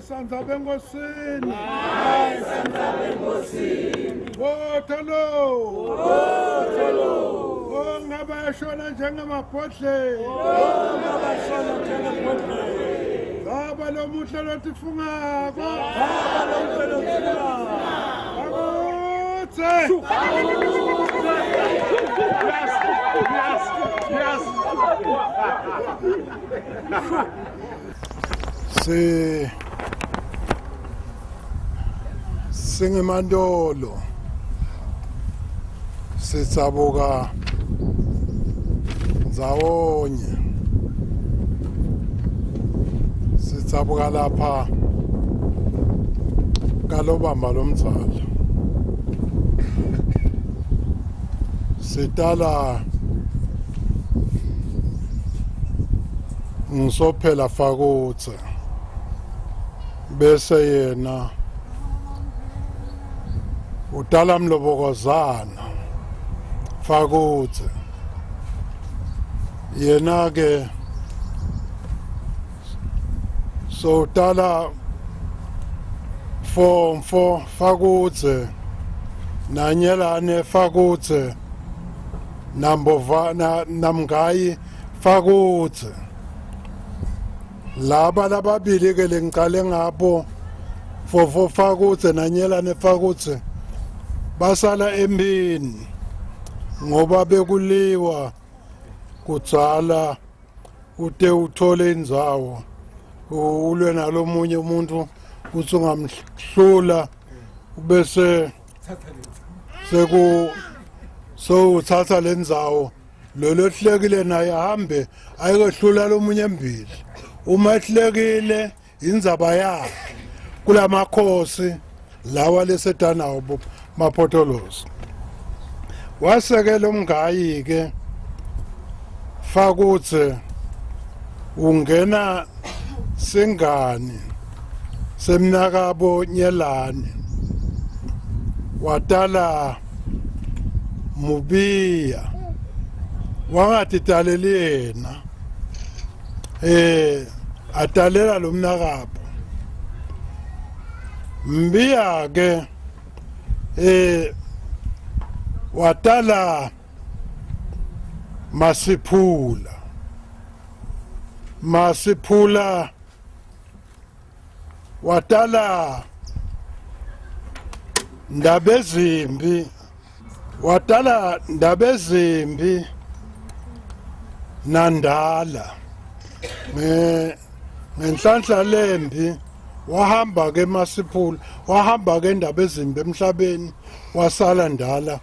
Sanza Bengosini. Sanza Bengosini. Wotholo. Ongabashona njengamabhodlela. Ngaba lo muhle lotifungako. Yes. Singemandolo sitsabuka ndzawonye sitsabuka lapha kalobamba lomtsala sitala ngisophela Fakutse bese yena udala Mlobokozana Fakutse yena ke so udala Mfo Fakutse naNyelane Fakutse Nambovana Namgayi Fakutse laba lababili ke lengiqale ngapho Mfo Fakutse naNyelane Fakutse basala empini ngoba bekuliwa kudzala ute uthole indzawo ulwe nalomunye umuntu uthi ungamhlula bese so uthatha lendzawo lo hlekile naye ahambe ayehlula lomunye embili uma ehlekile indzaba yakhe kulamakhosi lawa lesedanawo maphotolozi wasekela umngayi ke Fakutse ungena singani semnakabo Nyelane watala Mubiya wangatidaleli yena atalela lo mnakabo Mbiya ke watala Masiphula watala Ndabezimbi Nandala ngenhlanhla lembi wahamba ke Masiphula wahamba ke Ndabezimbi emhlabeni wasala Ndala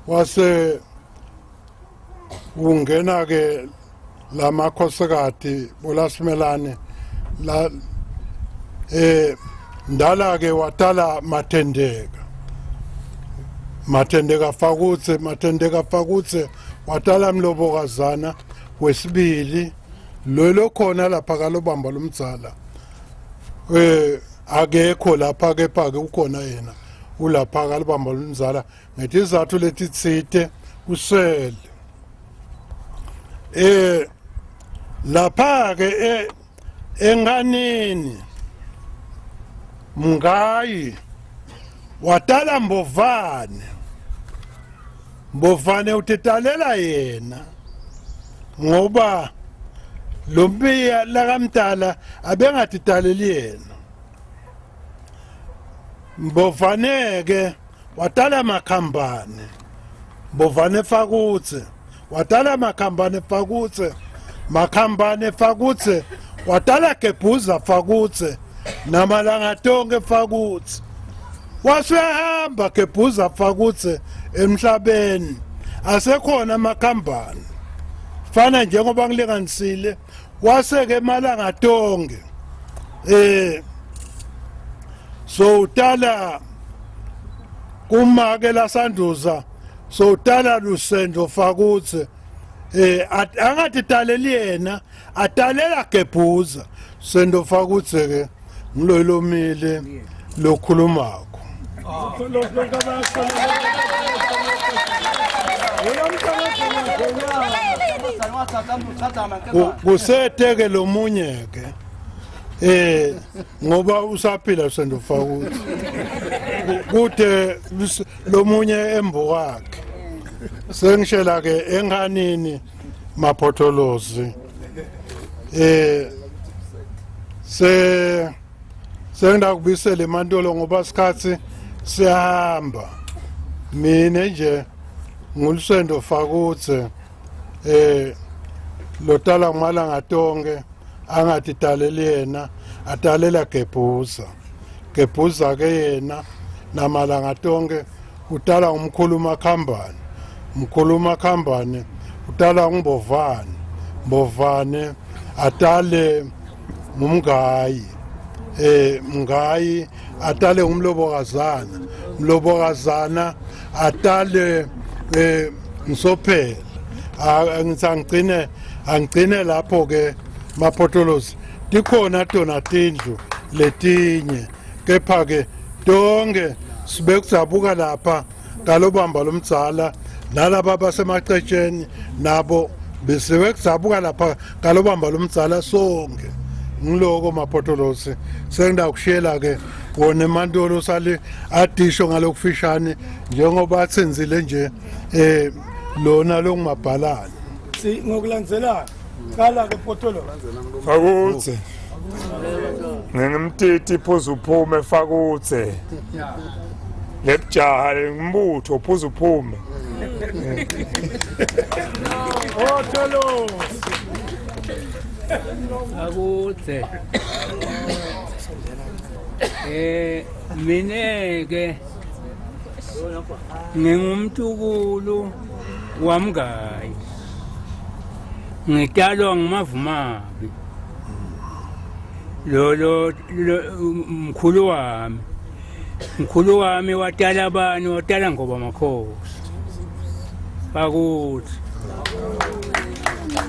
wase ungena ke lamakhosikazi boLasimelane la Ndala ke watala Mathendeka Fakutse watala Mlobokozana wesibili lo khona lapha kalobamba lomdzala akekho lapha kepha ke ukhona yena ulapha kalobamba lomdzala ngetizathu letitsite usele lapha ke enganeni Mngayi watala Mbovane utitalela yena ngoba lo Mbiya lakamdala abengatitaleli yena Mbovane ke watala Mbovane Fakutse watala Makhambane Fakutse watala Gebhuza Fakutse naMalangatonke Fakutse wasehamba Gebhuza Fakutse emhlabeni asekhona Makhambane fana njengoba ngilinganisile waseke Malangatonke so utala kumake laSanduza so utala Lusendo Fakutse angatitaleli yena atalela Gebhuza Sendo Fakutse ke ngilolomile lokhulumako kuseteke lomunye ke ngoba usaphila Sendo Fakuthi kude lomunye embo wakhe sengishela ke enganini maphotholozi sengida kubisela eMantolo ngoba sikhathi siyahamba mina nje nguLsendo Fakuthi lotala ngumalanga tonke angathi daleli yena adalela Gebhuza ke yena namalanga tonke udala umkhuluma khambani udala Mbovane atale ngumngayi mngayi atale umlobokazana atale Msophela angigcine lapho ke maphotholozi tikhona tona tindlu letinye kepha ke tonke sibe kuzabuka lapha kalobamba lomdzala nalaba basemacetsheni nabo besiwe kuzabuka lapha kalobamba lomdzala sonke ngiloko maphotholozi sengida kushiyela ke wona eMantolo sale adisho ngalokufishane njengoba athenzile nje lona lokungabhalani ngokulandzela qala ke Photolo Fakuthi ngimtiti phuzu uphume Fakuthi lejaha lengimbutho phuzu uphume Photolo Fakuthi mineke ngingumtukulu wamngayi ngitalwa nguMavumabi lo mkhulu wami watala abani watala ngoba makhosi Fakuthi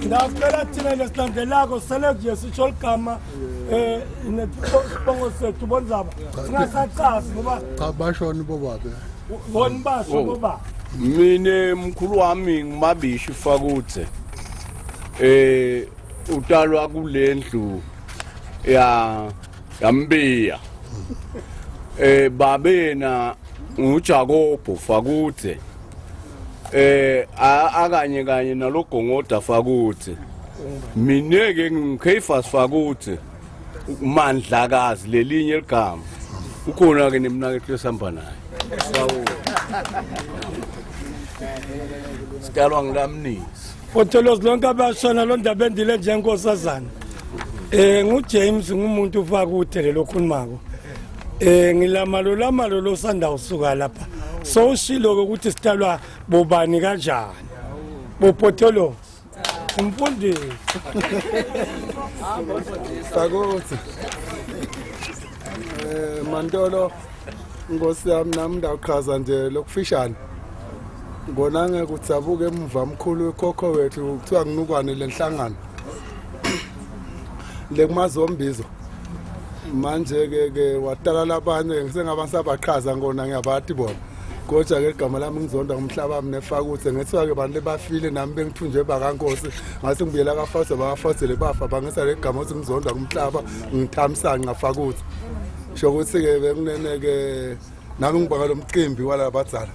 ndafela thina lesilandelako sele nje sisho ligama nesibongo sethu bonzaba singasachazi ngoba cha bashoni bobabe bona basho ngoba Mine mkhulu wami nguMabishi Fakuthi utalwa kulendlu yambiya babena nguJakobo Fakuthi akanye naloGongoda Fakuthi mineke ngikefas Fakuthi umandlakazi lelinye ligama ukhona ke nemnakethu esihamba naye sikalwa ngikamnisi Photolo lonke abashona lo ndaba endile njenkosazana nguJames ngumuntu Fakuthi lelo khulumako ngilamalo losanda usuka lapha so ushilo ukuthi sitalwa bobani kanjani boPhotolo umfundisi Fakuthi Mantolo Nkosi yami nami ndaqhaza nje lokufishana ngona ngeke utsabuke emva mkhulu wekhokho wethu kuthiwa nginukwane lenhlangano lekumazombizo manje ke watala labanye ngisengabasabaqhaza ngona ngiyabathi bona kodwa ke igama lami ngizonda umhlaba wami neFakuthi ngethiwa ke bantu lebafile nami bengithunjwe bakankosi ngase ngibuyela kaFakuthi bakafosele bafa bangisa le gama ukuthi ngizonda umhlaba ngithamsana ngaFakuthi sho ukuthi ke bekunene ke nami ngibanga lo mcimbi wala badzala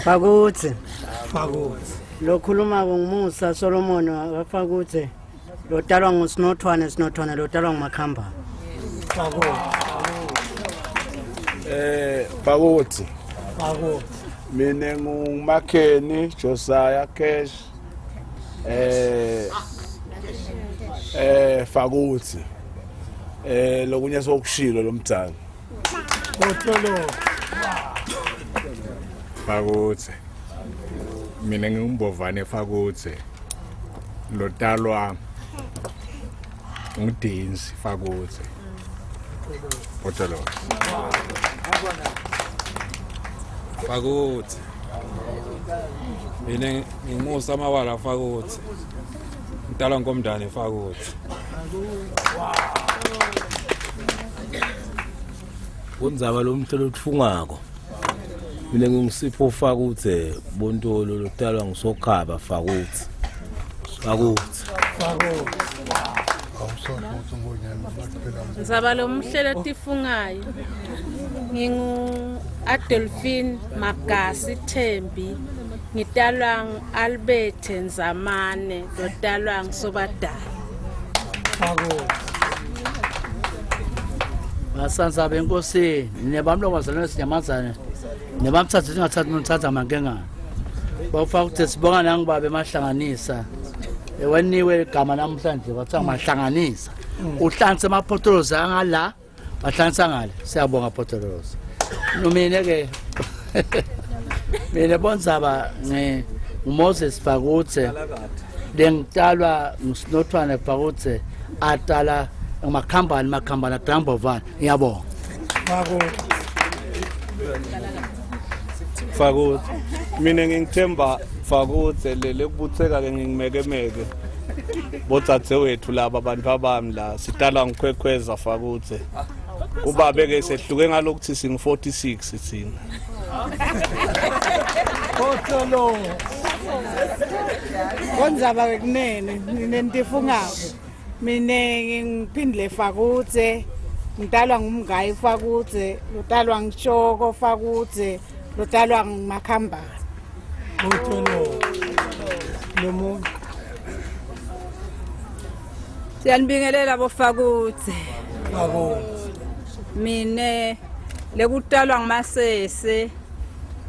Fakuthi lokhuluma ngumusa Solomon waFakuthi lotalwa nguSinothwane lotalwa nguMakhamba Fakuthi mina nguMakheni Josiah Cash Fakuthi lokunye sokushilo lomdzalo Photolo Fakuthi mina ngimbovane Fakuthi lotalwa ngudinsi Fakuthi Photolo Fakuthi mina ngimusa amawala Fakuthi ngitalwa ngomndane Fakuthi Kunzaba lo mhlelo othungako mina ngingisipho Fakuthi bontolo lotalwa nguSokhaba Fakuthi Ngizaba lo mhlelo tifungayo. Ngingu Adelphine Magasi Thembi. Ngitalwa Albert Nzamane, dodalwa Sobadala. Basanza benkosi nebamlo kwazalana sinyamazana nebamthatha singathathi umuntu amankengana bafaka ukuthi sibonga nangibabe mahlanganisa ewaniwe igama namhlanje bathiwa mahlanganisa uhlanganise amaphotholozi angala bahlanganisa ngale siyabonga photholozi nomine ke mina bonzaba nguMoses Fakutse lengitalwa nguSinothwane Fakutse atala makhambana Drambovana ngiyabonga Fakutse mina ngithemba Fakutse lele kubutheka ke ngimekemeke botsatse wethu laba abantu abami la sitala ngikhwekhweza Fakutse kubabe ke sehluke ngalokuthi sing 46 sithina Otholo Konzaba kunene ninentifungako mina ngiphindile Fakutse ngitalwa ngumngayi Fakutse utalwa ngishoko Fakutse utalwa ngumakhambana Otholo nomuntu Siyanibingelela boFakutse mine lekutalwa nguMasese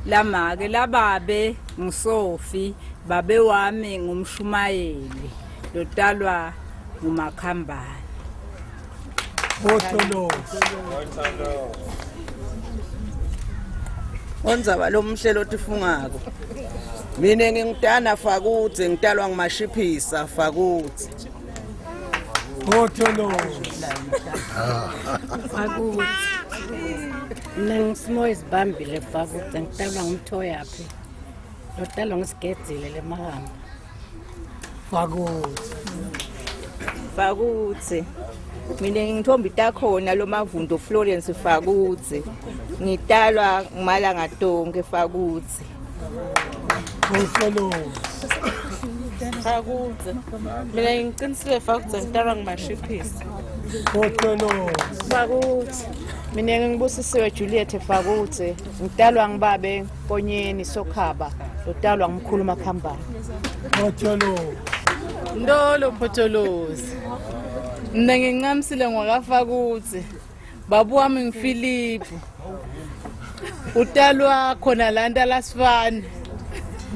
lamake lababe nguSofi babe wami ngumshumayeli lotalwa ngumakhambana Otholo Onzaba lo mhlelo tifungako mina ngingitana Fakutse ngitalwa nguMashiphisa Fakutse Otholo Fakutse Ngisimo izibambile Fakutse ngitalwa ngumthoyaphi lotalwa ngisigedzile lemahamba Fakutse mina ngithomba itakhona lo mavundo Florence Fakutse ngitalwa ngumalanga tonke Fakutse Otholo Fakutse mina ngicinisile Fakutse ngitalwa nguMashiphisa. Otholo Fakutse mina ngibusisiwe Juliet Fakutse ngitalwa ngibabe Konyeni Sokhaba lotalwa ngimkhulu makhambana Otholo Ndolo Photholozi. Mina ngincamisile ngwakafakutse. Babu wami ngiPhilip. Utalwa khona la Ntalasifana.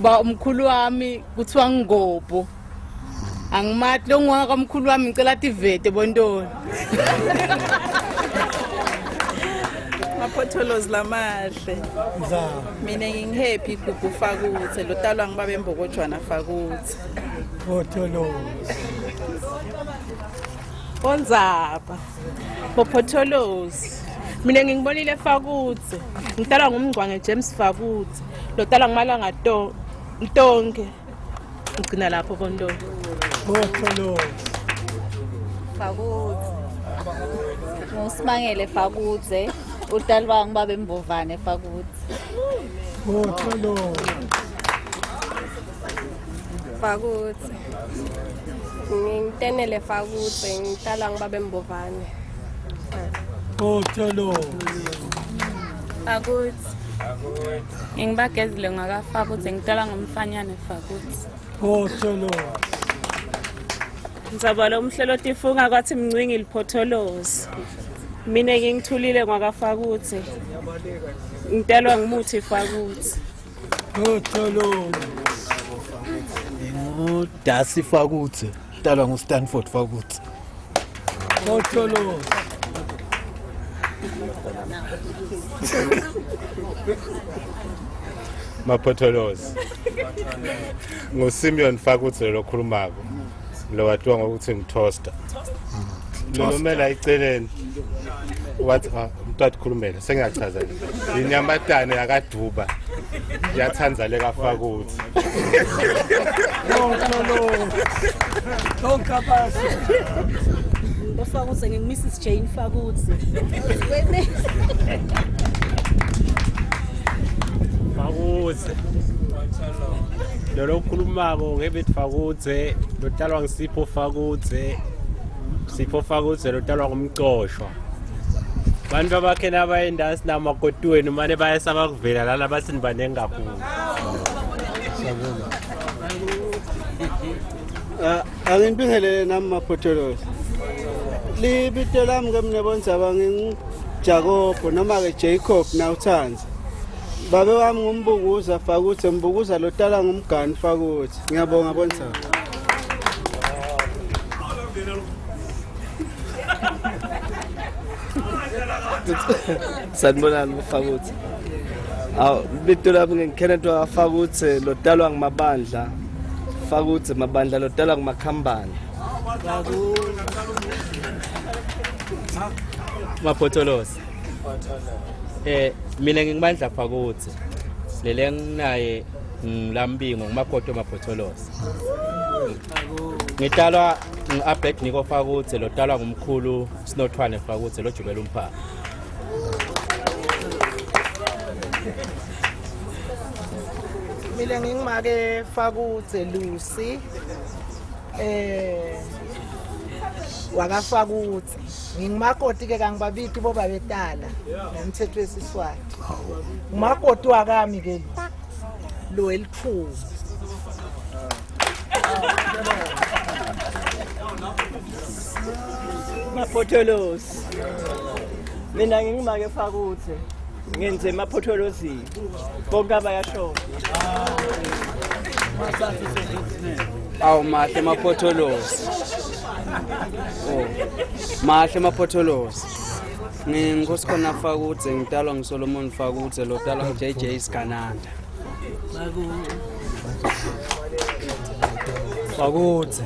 Ba umkhulu wami kuthiwa ngigobho. Angimathi lo ngwaka mkhulu wami ngicela tivete bontoni. Maphotholozi lamahle. Mina ngingihappy Gugu Fakutse lotalwa ngibabe Mbokojwana Fakutse. Otholo Onzaba Bophotholozi mina ngingibonile Fakutse ngitalwa ngumngcwange James Fakutse lotalwa ngumalanga Ntonke ngicina lapho bontoni Otholo Fakutse nguSimangele Fakutse utalwa ngibabe Mbovane Fakutse Otholo Fakutse ngitenele Fakutse ngitalwa ngibabe Mbovane Otholo Fakutse ngibagezile ngakafakutse ngitalwa ngumfanyane Fakutse Otholo Ngizaba lo mhlelo tifunga kwathi mncwingi liphotholozi mina ngingithulile ngakafakutse ngitalwa ngumuthi Fakutse Otholo Dasi Fakutse utalwa nguStanford Fakutse Otholo Maphotholozi nguSimeon Fakutse lo khulumako lo wathiwa ngokuthi ngithosta lomela iceleni wathi umntwana khulumela sengiyachaza inyamatane yakaDuba yathanza leka Fakutse Fakutse ngingu-Mrs Jane Fakutse Fakutse lo khulumako ngebethi Fakutse lo talwa ngisipho Fakutse Sipho Fakutse lo talwa ngumcoshwa bantu abakhe nabayenda sinamakotweni manje bayasaba kuvela lana basini banenge kakhulu angibingelele nami maphotholozi libito lami ke mina bonzaba nginguJacob noma ke Jacob nawuthanza babe wami ngumbukuza Fakutse mbukuza lo tala ngumgani Fakutse ngiyabonga bonzaba sanibonani Fakutse libito lami ngikhenethwa Fakutse lo talwa ngimabandla Fakutse mabandla lo talwa ngumakhambani Maphotholozi mina ngingibandla Fakutse lele nginaye ngilambingo ngumakhoto Maphotholozi ngitalwa ngiAbednego Fakutse lo talwa ngumkhulu Sinothwane Fakutse lo jubela umphaka mina ngingimake Fakutse Lucy waka Fakutse ngingimakoti ke kangibabithi boba betala nemthetho wesiswati umakoti wakami ke lo elikhulu Maphotholozi mina ngingimake Fakutse ngenze Maphotholozi bonke abayashona awu mahle Maphotholozi mahle Maphotholozi ngingosikhona Fakutse ngitalwa ngiSolomon Fakutse lo talwa ngiJJ Sigananda Fakutse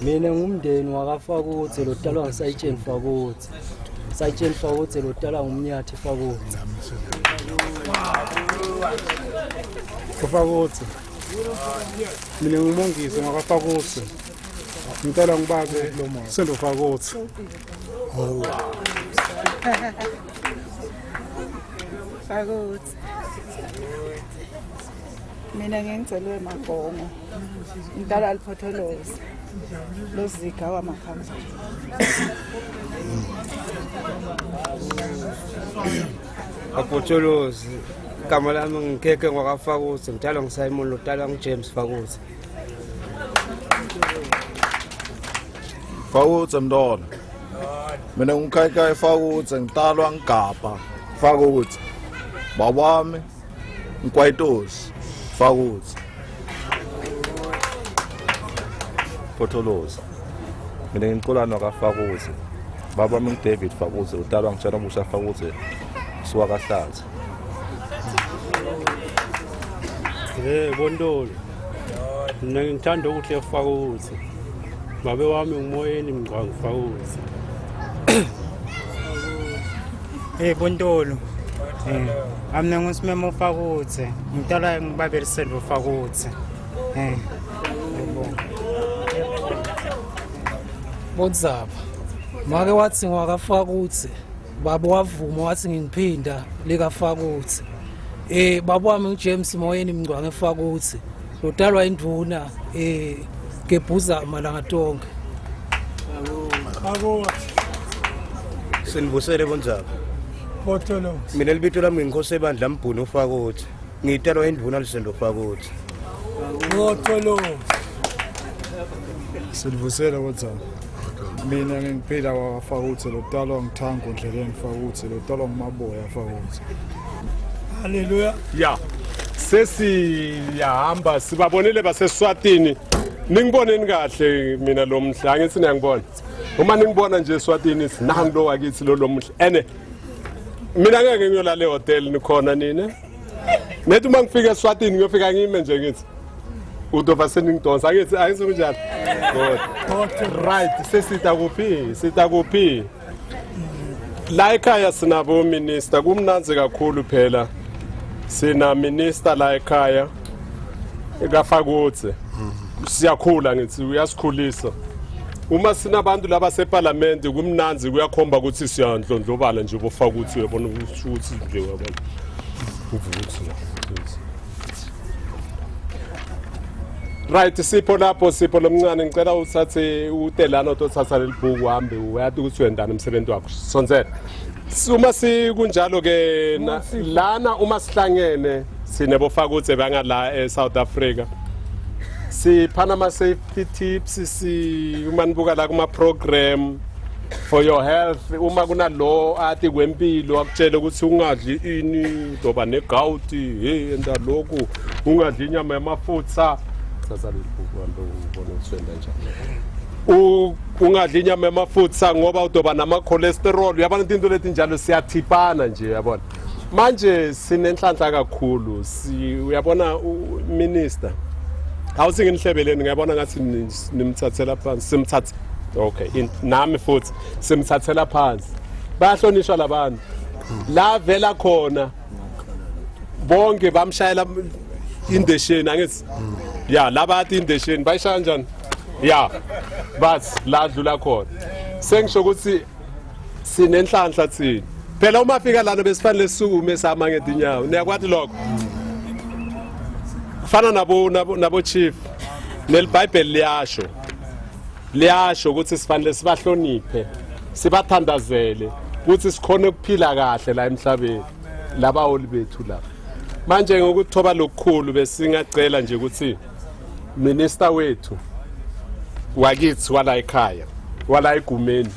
mina ngumndeni wakaFakutse lo talwa ngiSayitsheni Fakutse Sayitsheni Fakutse lo talwa ngumnyathi Fakutse Fakutse mina ngumongisi ngakaFakutse ngicela ngibabe Sendo Fakutse Fakutse mina ngingcelwe Magongo ngidala Liphotholozi lozika wamakhamba Maphotholozi igama lami ngikheke ngwakaFakutse ngitalwa ngiSimon lo talwa ngiJames Fakutse Fakutse mntwana mina ngumkhayikayi Fakutse ngitalwa ngigabha Fakutse babami ngikwayitosi Fakutse Photholozi mina ngiqolana kaFakutse babami ngiDavid Fakutse utalwa ngitshana busha Fakutse suka kaHlatsi Bondolo mina ngithanda ukuhle Fakutse babe wami ngumoyeni mngcwangu Fakutse Bondolo amna ngusimemo Fakutse ngitala ngibaberiselo Fakutse Bonzaba make wathi ngwakaFakutse baba wavuma wathi ngingiphinda lika Fakutse baba wami ngiJames Moyeni Mngcwangu eFakutse lo talwa induna gebhuza malanga tonke Sinibusele Bonzaba Photholozi mina libito lami ngikhosi ebandla Mbhunu Fakutse ngitalwa induna lisendo Fakutse Photholozi Silivusela Bonzaba mina ngiphila wakaFakutse lo talwa ngithango Ndleleni Fakutse lo talwa nguMaboya Fakutse Haleluya ya sesiyahamba sibabonile baseSwatini ningiboneni kahle mina lo mhla ngithi ngiyangibona uma ningibona nje eSwatini sinangi lo wakithi lo mhla ene mina ngeke ngiyola le hotel nikhona nina nethi uma ngifika eSwatini ngiyofika ngime nje ngithi udova seningidonsa ngithi ayisekunjalo right sesita kuphi la ekhaya sinabo minister kumnanzi kakhulu phela sina minister la ekhaya kaFakutse siyakhula ngithi uyasikhulisa uma sinabantu laba seParliament kumnanzi kuyakhomba ukuthi siyandlondlobala nje boFakutse uyabona ukuthi nje uyabona uvuthi Right, Sipho lapho Sipho lomncane ngicela uthathe utelana othatha lelibhuku uhambe uyathi ukuthi wendana umsebenzi wakho. Sonzela. Uma sikunjalo ke lana uma sihlangene sinebo Fakutse bangala eSouth Africa. Siphana ama safety tips uma nibuka la kuma program for your health uma kuna lo athi kwempilo akutshela ukuthi ungadli ini doba negout hey enda lokhu ungadli inyama yamafutha thatha lelibhuku wambe ubone usenda njani ungadli inyama yamafutha ngoba udoba nama cholesterol uyabona into leti njalo siyathipana nje uyabona manje sinenhlanhla kakhulu uyabona minister awusinginihlebeleni ngiyabona ngathi nimthathela phansi simthathe okay nami futhi simthathela phansi bayahlonishwa labantu la vela khona bonke bamshayela indesheni angithi ya labathi indesheni bayishaya kanjani ya but la dlula khona sengisho ukuthi sinenhlanhla thina phela uma fika lana besifanele sukume sama ngedinyawo niyakwathi lokho fana nabo chief nelBhayibheli liyasho ukuthi sifanele sibahloniphe sibathandazele ukuthi sikhone ukuphila kahle la emhlabeni labaholi bethu la manje ngokuthoba lokukhulu besingacela nje ukuthi minister wethu wakithi wala ekhaya wala egumeni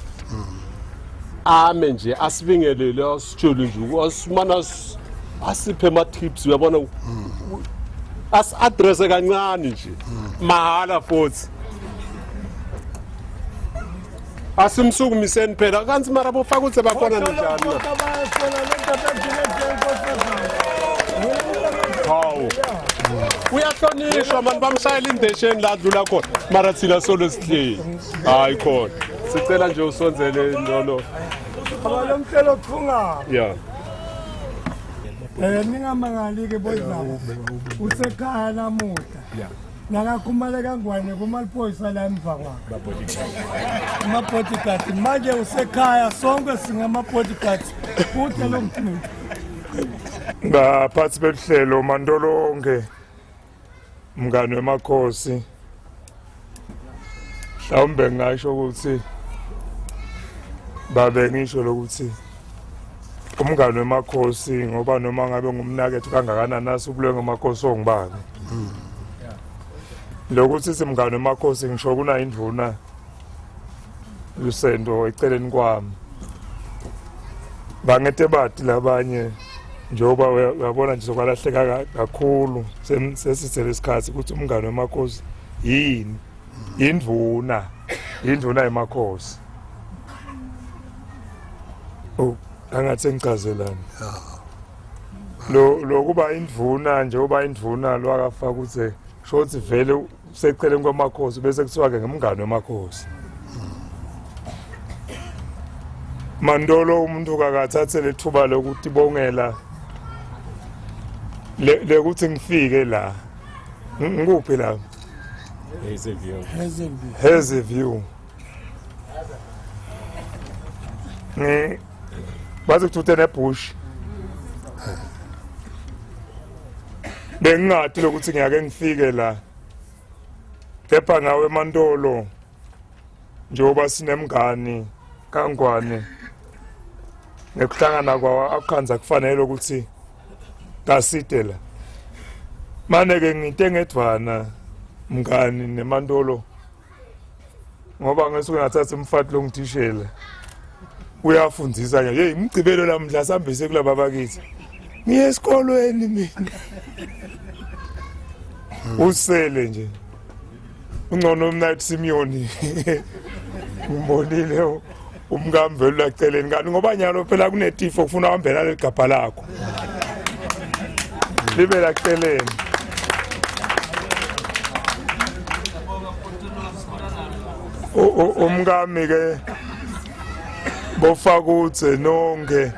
ame nje asibingelele asitshele nje asimana asiphe ama tips uyabona as address kancane nje mahala futhi asimsukumiseni phela kanti mara boFakutse bakhona njalo hawu uyahlonishwa manje bamshayela indesheni la dlula khona mara thina solo sihleli hayi khona sicela nje usonzele lolo abalomtelo thunga yeah ningamangali ke bodlabo usekhaya namuhla nakakhumale kangwane kumaliphoyisa la emva kwakhe ama-bodyguard manje usekhaya sonke singama-bodyguard kude lo mthini ngaphansi behlelo mandolonke mngani wemakhosi mhlawumbe ngasho ukuthi babe ngisho lokuthi umngani wemakhosi ngoba noma ngabe ngumnakethu kangakanani asubulwe ngemakhosi ongibani lokuthi simngani wemakhosi ngisho kuna indvuna lusendo eceleni kwami bangete bathi labanye njoba uyabona nje sokwalahleka kakhulu sesithele isikhathi ukuthi umngani wemakhosi yini indvuna yemakhosi angathi ngichazelana lo kuba indvuna njengoba indvuna lo akaFakutse shothi vele seceleni kwamakhosi bese kuthiwa ke ngumngani wemakhosi mandolo umuntu kakathathe lethuba lokuthi bongela lekuthi ngifike la ngikuphi la Hazyview baze kuthuthe nebush bengathi lokuthi ngiyake ngifike la kepha ngawe Mandolo njengoba sinemngani kangwane nekuhlangana kwawo akukhanza kufanele ukuthi kaside la manje ke nginte ngedwana mngani neMandolo ngoba ngesuku ngathatha umfati lo ngithishela uyafundisa nje hey imgcibelo lamhla sambise kulaba bakithi ngiye esikolweni mina usele nje ungcono umnight Simeon umbonile umngamvelo laceleni ngani ngoba nyalo phela kunetifo kufuna uhambela leligabha lakho libe laceleni umngami ke boFakutse nonke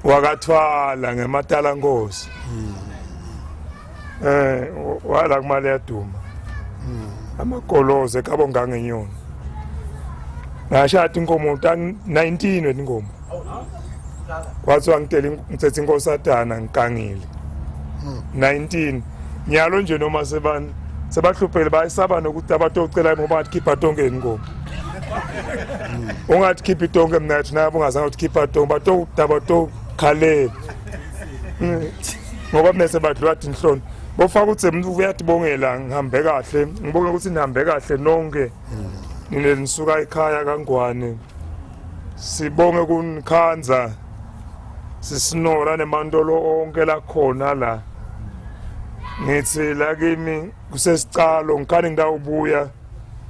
wakathwala ngematala Nkosi wala kumali yaduma amagoloze kabonga ngenyoni ngashada inkomo 19 wetinkomo kwathiwa ngithethe inkosatana ngikangile 19 nyalo nje noma sebahluphele bayisaba nokuthi abatocela ngoba ngathi khipha tonke ingoma ungathi khipha itonke mina nathi nabo ungazange uthi khipha tonke batokhalela ngoba mina sebadlula thi inhloni bofaka ukuthi uyatibongela ngihambe kahle ngibonga ukuthi nihambe kahle nonke nine nisuka ekhaya kaNgwane sibonge kunikhanza sisinora nemandolo onke la khona la ngithi la kimi kusesicalo ngikani ngidawubuya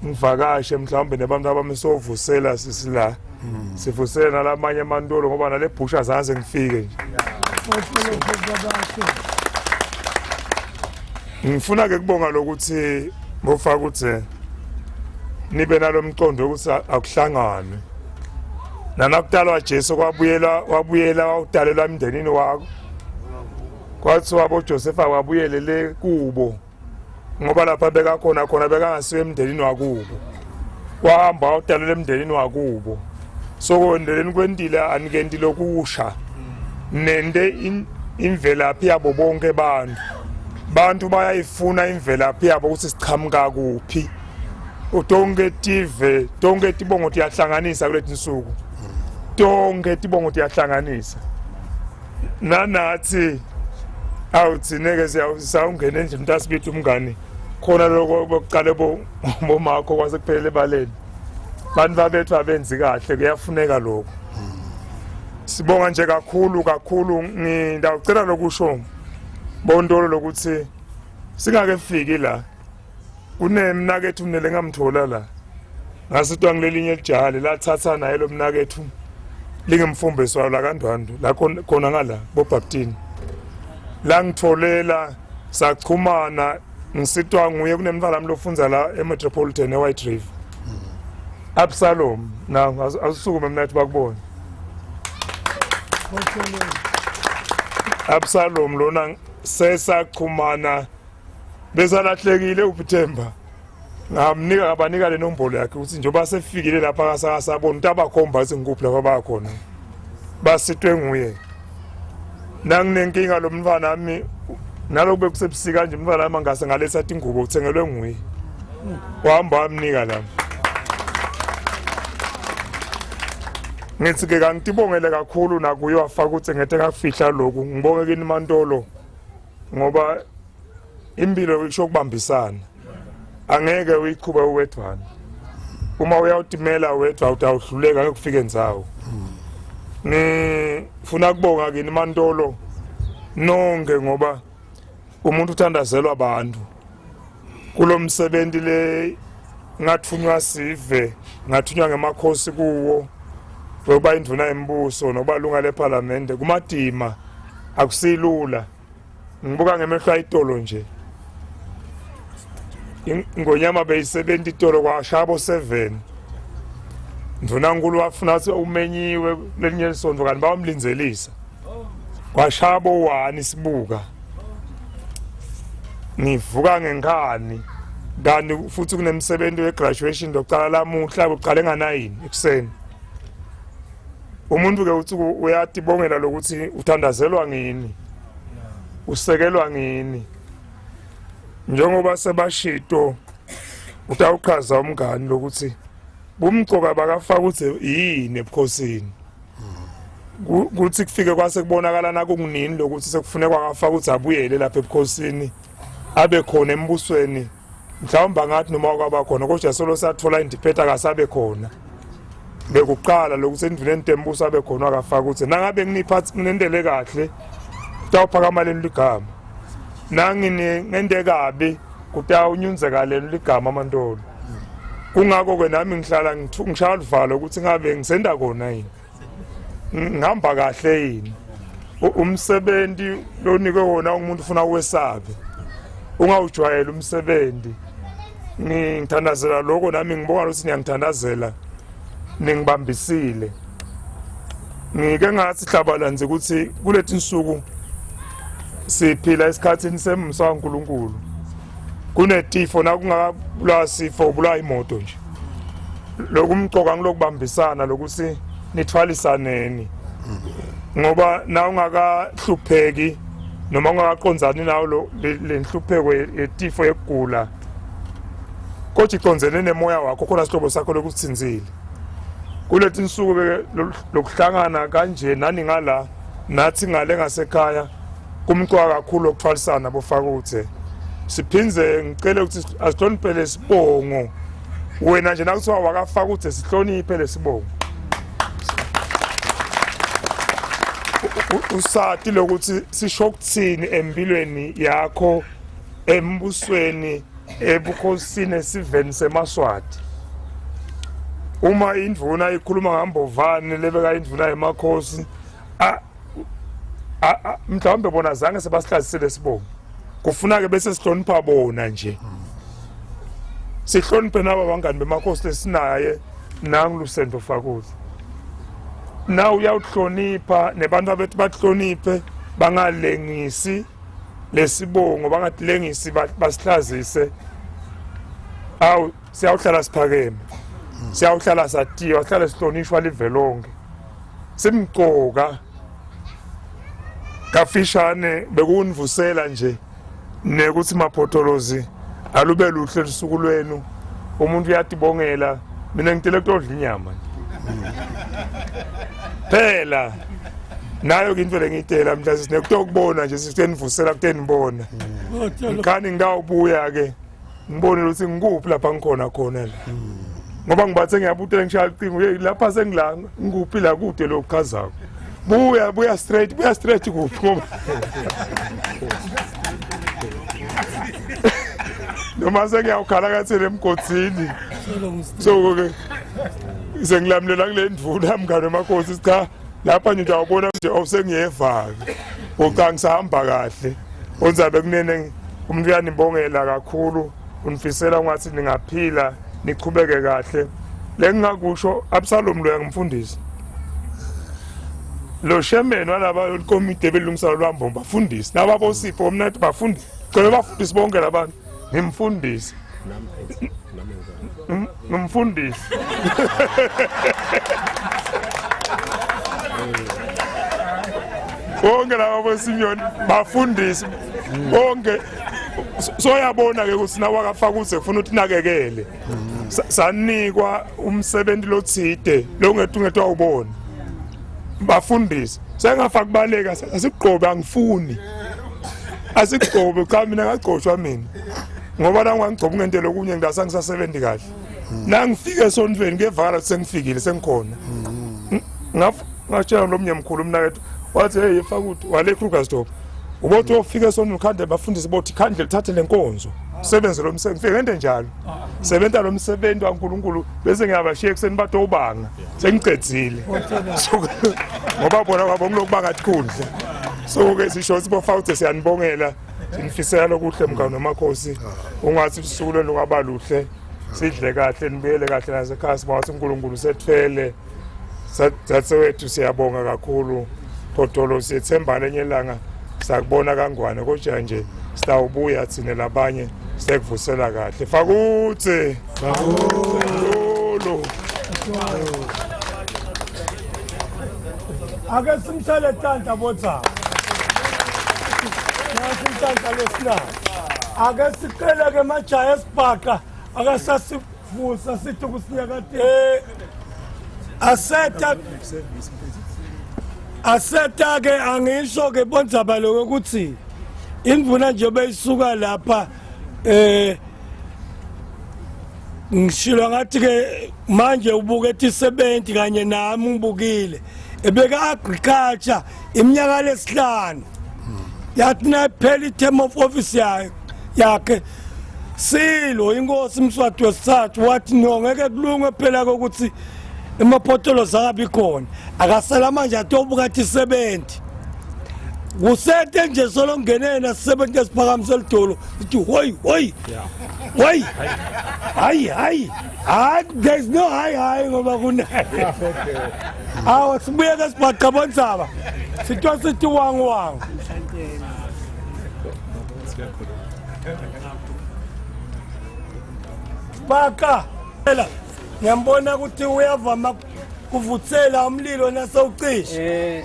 ngivakashe mhlawumbe nabantu abamisovusela sisila sivusela nalamanye amandolo ngoba nale busha zaze ngifike nje ngifuna ke kubonga lokuthi bofaka ukuthi nibe nalomqondo ukuthi akuhlangane nanakutalwa Jesu wabuyela wawudalelwa emndenini wakho kwathi wabo Joseph wabuyelele kubo ngoba lapha bekakhona bekangasiwe emndenini wakubo wahamba wawudalela emndenini wakubo sokondeleni kwendile anikendile okusha nende imvelaphi yabo bonke bantu bayayifuna imvelaphi yabo ukuthi sichamuka kuphi utonke tive tonke tibongo tiyahlanganisa kulethi insuku tonke tibongo tiyahlanganisa nanathi awuthi neke sawungena endlini mntasibithi umngani khona lokho bokuqale bomakho kwase kuphele ebaleni bantu babethu abenzi kahle kuyafuneka lokho sibonga nje kakhulu ngidawucela lokusho bondolo lokuthi singake fiki la kunemnakethu nele ngamthola la ngasitwa ngilelinye elijahale lathatha naye lo mnakethu lingimfumbiswa la kaNdwandwe la khona ngala boBaptini la ngitholela sachumana ngisitwa nguye kunemntwana wami lofunza la eMetropolitan eWhite River Absalom na asukume mnathi bakubona Absalom lona sesachumana besalahlekile uPhethemba ngamnika abanika le nombolo yakhe ukuthi njoba sefikile lapha kasasabona ukuthi abakhomba ukuthi ngikuphi lapha bakhona basitwe nguye nanginenkinga lo mntwana wami naloku bekusebusika nje umntwana wami angase ngaletha athi ingubo uthengelwe nguye wahamba wamnika la ngithi ke kangitibongele kakhulu nakuye wafaka ukuthi ngethe ngafihla lokhu ngibonge kini Mantolo ngoba impilo isho kubambisana angeke uyiqhube uwedwana uma uyawutimela wedwa utawuhluleka ngeke ufike endzawo ngifuna kubonga kini Mantolo nonke ngoba umuntu uthandazelwa abantu kulomsebenzi le ngathunywa sive ngathunywa ngemakhosi kuwo ngoba induna embuso noba lunga leParliament kumadima akusilula ngibuka ngemehlo ayitolo nje ngonyama beyisebenza itolo kwashabo 7 nduna nkulu wafuna ukuthi umenyiwe lelinye isonto kanti bawamlinzelisa kwashabo 1 sibuka ngivuka ngenkani kanti futhi kunemsebenzi wegraduation lokuqala lamuhla uqale nga9 ekuseni umuntu ke uthi uyatibongela lokuthi uthandazelwa ngini usekelwa ngini njengoba sebashito utawuchaza umngani lokuthi bumgcoka bakafaka ukuthi yini ebukhosini kuthi kufike kwase kubonakala nakunginini lokuthi sekufuneka kwafaka ukuthi abuyele lapha ebukhosini abe khona embusweni mhlawumbe ngathi noma kwaba khona kodwa solo sathola indiphetha kasabe khona bekuqala lokuthi endvuleni tembuso abe khona akafaka ukuthi nangabe nginiphathi ngendele kahle utawuphakama leli ligama nangine kabi kutawunyunzeka leli ligama Mantolo kungako ke nami ngihlala ngishaya uvalo ukuthi ngabe ngisenda kona yini ngihamba kahle yini umsebenzi lonikwe wona umuntu ufuna uwesabe ungawujwayela umsebenzi ngithandazela lokho nami ngibonga ukuthi ngiyangithandazela ningibambisile ngike ngathi hlabala nje ukuthi kulethi insuku siphila esikhathini semsa kaNkuluNkulu kunetifo nakungakabula sifo ubula imoto nje lokumqoka ngilokubambisana lokuthi nithwalisaneni ngoba na ungakahlupheki noma ungakaqonzani nawo le nhlupheko yetifo yegula kodwa iconzene nemoya wakho khona sihlobo sakho lokusithinzile kulethi insuku lokuhlangana kanje nani ngala nathi ngale ngasekhaya kumcwa kakhulu okuthwalisana bofakuthe siphinze ngicela ukuthi asihloniphe lesibongo wena nje nakuthiwa wakafakuthe sihloniphe lesibongo usati lokuthi sisho ukuthini empilweni yakho embusweni ebukhosini esiveni seMaswati uma indvuna ikhuluma ngambovane lebeka indvuna emakhosi mhlawumbe bona zange sebasihlazisele sibongo kufuna ke bese sihlonipha bona nje sihloniphe nabo bangani bemakhosi lesinaye nangilusendo Fakuthe na uyawuhlonipha nebantu abethu bahloniphe bangalengisi lesibongo bangatilengisi basihlazise awu siyawuhlala siphakeme siyawuhlala satiwa sihlala sihlonishwa livelonke simgcoka kafishane bekunivusela nje nekuthi Maphotholozi alube luhle usuku lwenu umuntu uyatibongela mina ngitele kudla inyama phela nayo into lengitela mhla sinekutokubona nje sisenivusela kutenibona ngikani ngidawubuya ke ngibone ukuthi ngikuphi lapha ngikhona khona la ngoba ngibathe ngiyabutela ngishaya icingo lapha sengilanga ngikuphi la kude lokuchazako buya straight kuphi ngoba noma sengiyawukhala kathele emgodini so ke sengilamlela kule ndvuna mngane emakhosi cha lapha nje uyabona nje awusengiyeva ke ngisahamba kahle onzabe kunene umuntu uyanibongela kakhulu unifisela ungathi ningaphila niqhubeke kahle lengingakusho Absalom lo yangimfundisa lo shemeni walaba ikomite belungisa lwambo bafundisi nababosipho omnathi bafundisi cela bafundisi bonke labantu ngimfundisi ngimfundisi bonke laba bosinyoni bafundisi bonke soyabona ke ukuthi nawa kafakuthe ufuna ukuthi nakekele sanikwa umsebenzi lothide lo ngethungethwa ubona bafundisi sengafa kubaleka asigqobe angifuni asigqobe cha mina ngagcoshwa mina ngoba la ngangigcoba ngento lokunye ngidasangisasebenzi kahle nangifike esontweni ngevakala sengifikile sengikhona ngatshela lo mnyamkhulu umnakethu wathi hey Fakuthe wale Krugersdorp ubothi ufike esontweni khande bafundisi bothi khandle lithathe lenkonzo sebenze lo msebenzi ngente njalo sebenza lo msebenzi waNkulunkulu bese ngiyabashiya ekseni bato ubanga sengicedzile ngoba bona kwabongilokuba ngathi kudle so ke sisho ukuthi boFakuthe siyanibongela sinifisela lokuhle mngane nomakhosi ungathi usuku lo kwaba luhle sidle kahle nibuyele kahle nasekhaya sibawathi uNkulunkulu sethele satsewethu siyabonga kakhulu Photholozi siyethemba lenye ilanga sakubona kangwane kodwa nje sitawubuya thina labanye sekuvusela kahle Fakuthe lo ake simthele tanta botha nasimthanda lesina ake siqela ke majaya esibhaqa ake sasivusa sithi kusinyaka aseta ke angisho ke bonzaba lokho ukuthi indvuna nje beyisuka lapha ngishilo ngathi ke manje ubuke ethi 70 kanye nami ngibukile ebeka agriculture iminyaka lesihlanu yathi naphela term of office yakhe silo inkosi Mswati wesithathu wathi no ngeke kulunge phela ukuthi eMaphotholozi akabi khona akasala manje atobuka ethi 70 kusete nje solo ngenena 70 esiphakamise lidolo uthi hoyi hayi there's no hayi ngoba kunayo awu sibuye ke sibhaqa bonzaba sitwa sithi wangu baka ngiyambona ukuthi uyavama kuvutsela umlilo nasewucisha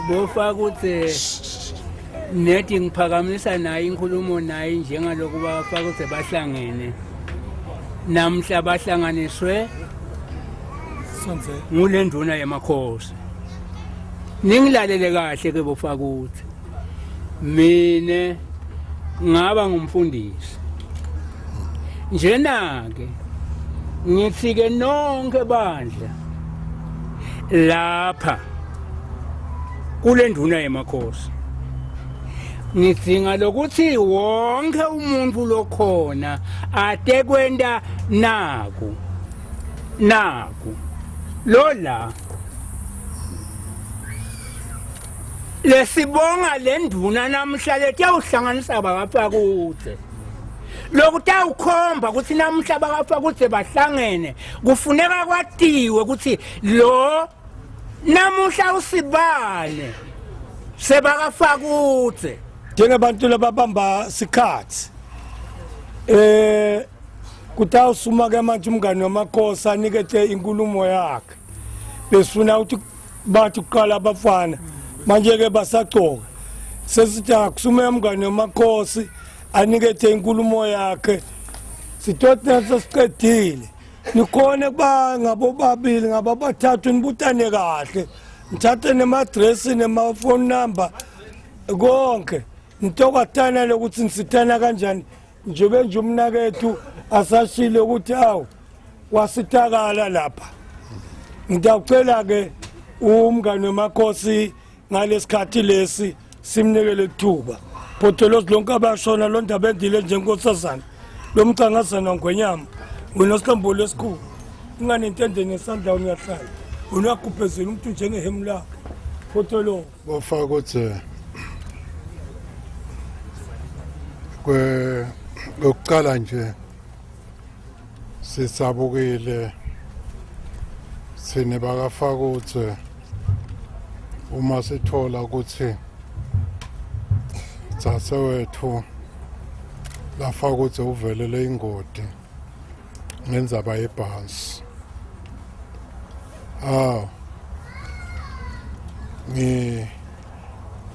lo Fakuthe nethi ngiphakamisa naye inkulumo naye njengalokuba Fakuthe bahlangene namhla bahlanganiswe ngule nduna yamakhosi. Ningilalele kahle ke bofaka ukuthi mine ngaba ngumfundisi. Njena ke ngithi ke nonke bandla lapha kule nduna yamakhosi. Ngidinga lokuthi wonke umuntu lokhona ade kwenda naku lola lesibonga lenduna namhla lethi awuhlanganisa abafakuthe lokutawukhomba ukuthi namhla abafakuthe bahlangene kufuneka kwatiwe ukuthi lo namuhla usibane sebakafakuthe njengabantu lababamba sikhathi kutawusuma ke manje umngane wamakhosi anikethe inkulumo yakhe besifuna ukuthi bathi uqala abafana manje ke basacoka sesithi akusuma umngane wamakhosi anikethe inkulumo yakhe sithothi nasesiqedile nikhona kuba ngabo babili ngabo bathathu nibutane kahle nithathe nema-address nema-phone number konke nitokwathana lokuthi nisithana kanjani njengoba nje umnakethu asashile ukuthi awu wasithakala lapha. Ngidacela ke umngane wamakhosi ngalesikhathi lesi simnikele ithuba Potholos lonke abashona lo ndaba endile njenkosazana lo mcangazana ngwenyama unosilombulo esikhulu ingane intende nesandla uyahlala unakhuphezela umuntu njengehemu lakhe Potholo bofaka ukuthi lokuqala nje sisabukile sine bakafaka ukuthi uma sithola ukuthi sasewethu lafaka ukuthi uvelele ingodi ngenzaba yebhasi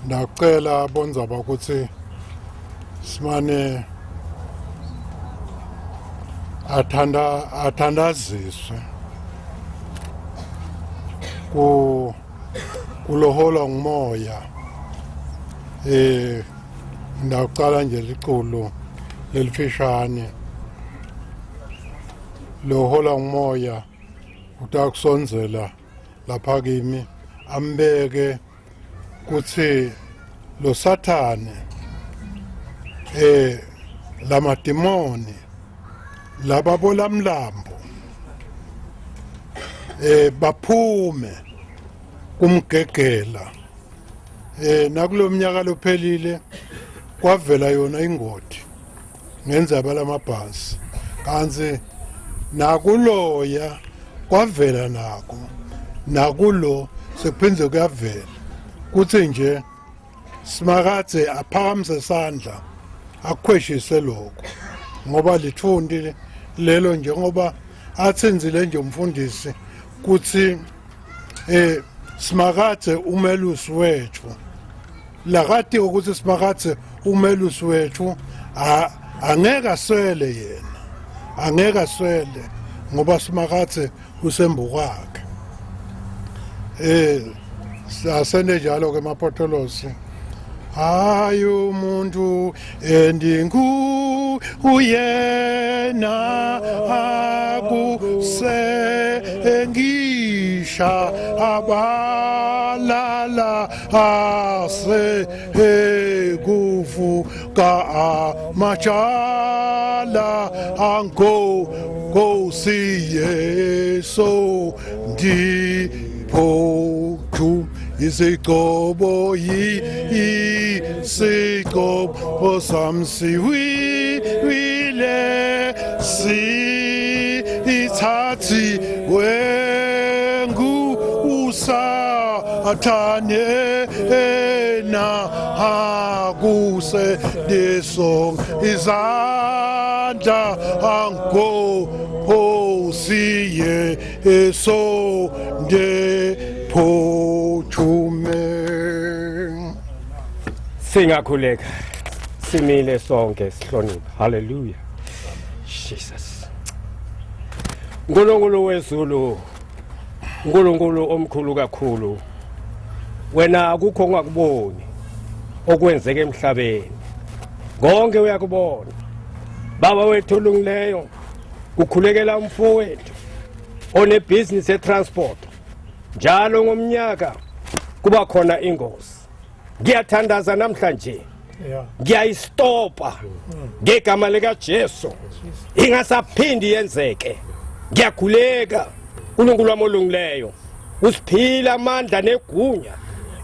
nacela bonzaba ukuthi simane athandaziswe kulohola ngumoya ndaqala nje liculo lelifishane lohola ngumoya utakusonzela lapha kimi ambeke kuthi lo sathane lamadimoni lababola mlambo baphume kumgegela nakulo mnyaka lophelile kwavela yona ingodi ngenzaba lamabhasi kanzi nakuloya kwavela nako nakulo sekuphinze kuyavela kuthi nje simakathe aphakamise isandla akukhweshise lokho ngoba lithundi lelo njengoba athenzile nje umfundisi kuthi simakathe umelusi wethu lakati ukuthi simakathe umelusi wethu angeke aswele yena angeke aswele ngoba simakathe usembukakhe sasene njalo ke Mapotolosi hayi umuntu endingu uyena akusengisha abalala ase kuvuka amacala Nkosi Yesu ndiphoqu isigcobo isigcobo samsiwile ithathi wengu usathane na akuse desong izandla Nkosi Yesu ndiphoqume. Singakhuleka simile sonke sihlonipha. Hallelujah. Jesus. uNkulunkulu wezulu uNkulunkulu omkhulu kakhulu wena akukho ongakuboni okwenzeke emhlabeni konke uyakubona baba wethu olungileyo ukhulekela umfowethu one business e transport njalo ngomnyaka kuba khona ingozi ngiyathandaza namhlanje ngiyayistopa ngegama lika Jesu ingasaphindi yenzeke ngiyakhuleka uNkulunkulu wami olungileyo usiphila amandla negunya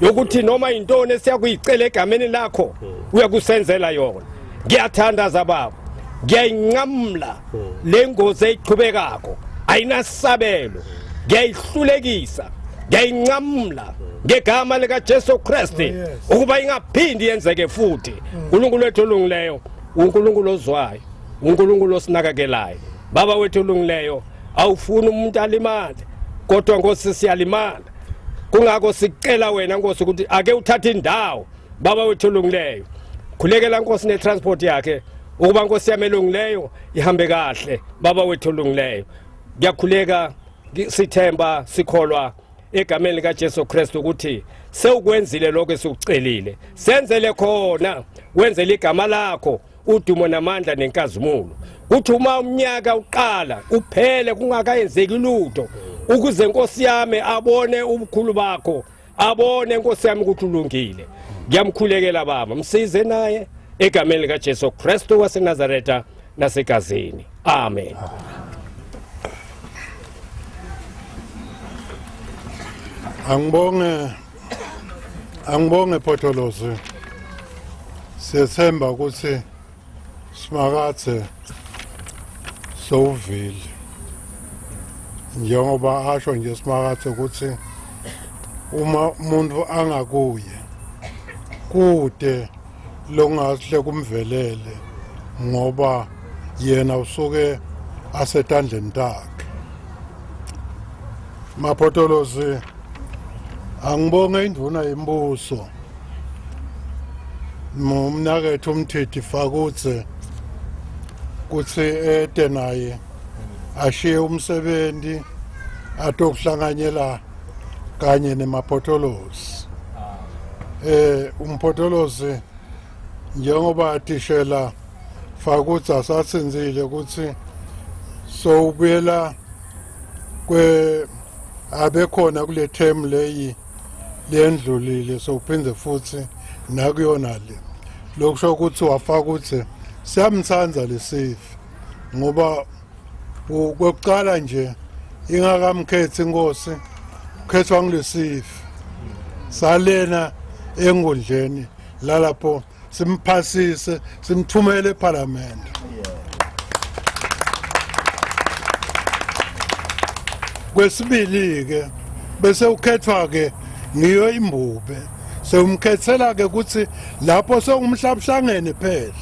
yokuthi noma intoni esiyakuyicela egameni lakho uyakusenzela yona ngiyathandaza baba ngiyayinqamla lengozi eyiqhubekako ayinasabelo ngiyayihlulekisa ngiyayinqamla ngegama lika Jesu Kristu ukuba ingaphindi yenzeke futhi uNkulunkulu wethu olungileyo uNkulunkulu ozwayo uNkulunkulu osinakekelayo baba wethu olungileyo awufuni umuntu alimale kodwa Nkosi siyalimala kungako sicela wena Nkosi ukuthi ake uthathe indawo baba wethu olungileyo khulekela Nkosi netransport yakhe ukuba Nkosi yami elungileyo ihambe kahle baba wethu olungileyo ngiyakhuleka sithemba sikholwa egameni lika Jesu Kristu ukuthi sewukwenzile lokho esikucelile senzele khona wenzele igama lakho udumo namandla nenkazimulo kuthi uma umnyaka uqala uphele kungakayenzeki lutho ukuze Nkosi yami abone ubukhulu bakho abone Nkosi yami ukuthi ulungile ngiyamkhulekela baba msize naye egameni lika Jesu Kristu waseNazaretha nasegazini amen. Angibonge Potolozi siyethemba ukuthi simakathe sowuvile njengoba asho nje simakathe ukuthi uma umuntu angakuye kude longahle kumvelele ngoba yena usuke asetandleni takhe. Mapotolozi angibonge induna yembuso umnakethu umthithi Fakutse kuthi ede naye ashiye umsebenzi atokuhlanganyela kanye nemapotolozi umpotolozi njengoba atishela Fakutse asatsinzile ukuthi so ubuyela abekhona kule term leyi lendlulile sophinde futhi nakuyona le lokusho ukuthi waFakutse siyamthanza lesifi ngoba kokuqala nje ingakamkhethi inkosi ukhethwa ngilesifi salena engudleni lalapho simphasise simthumele eParliament. Kwesibili ke bese ukhethwa ke ngiyo imbube sewumkhethela ke ukuthi lapho sewumhlabhlangene phela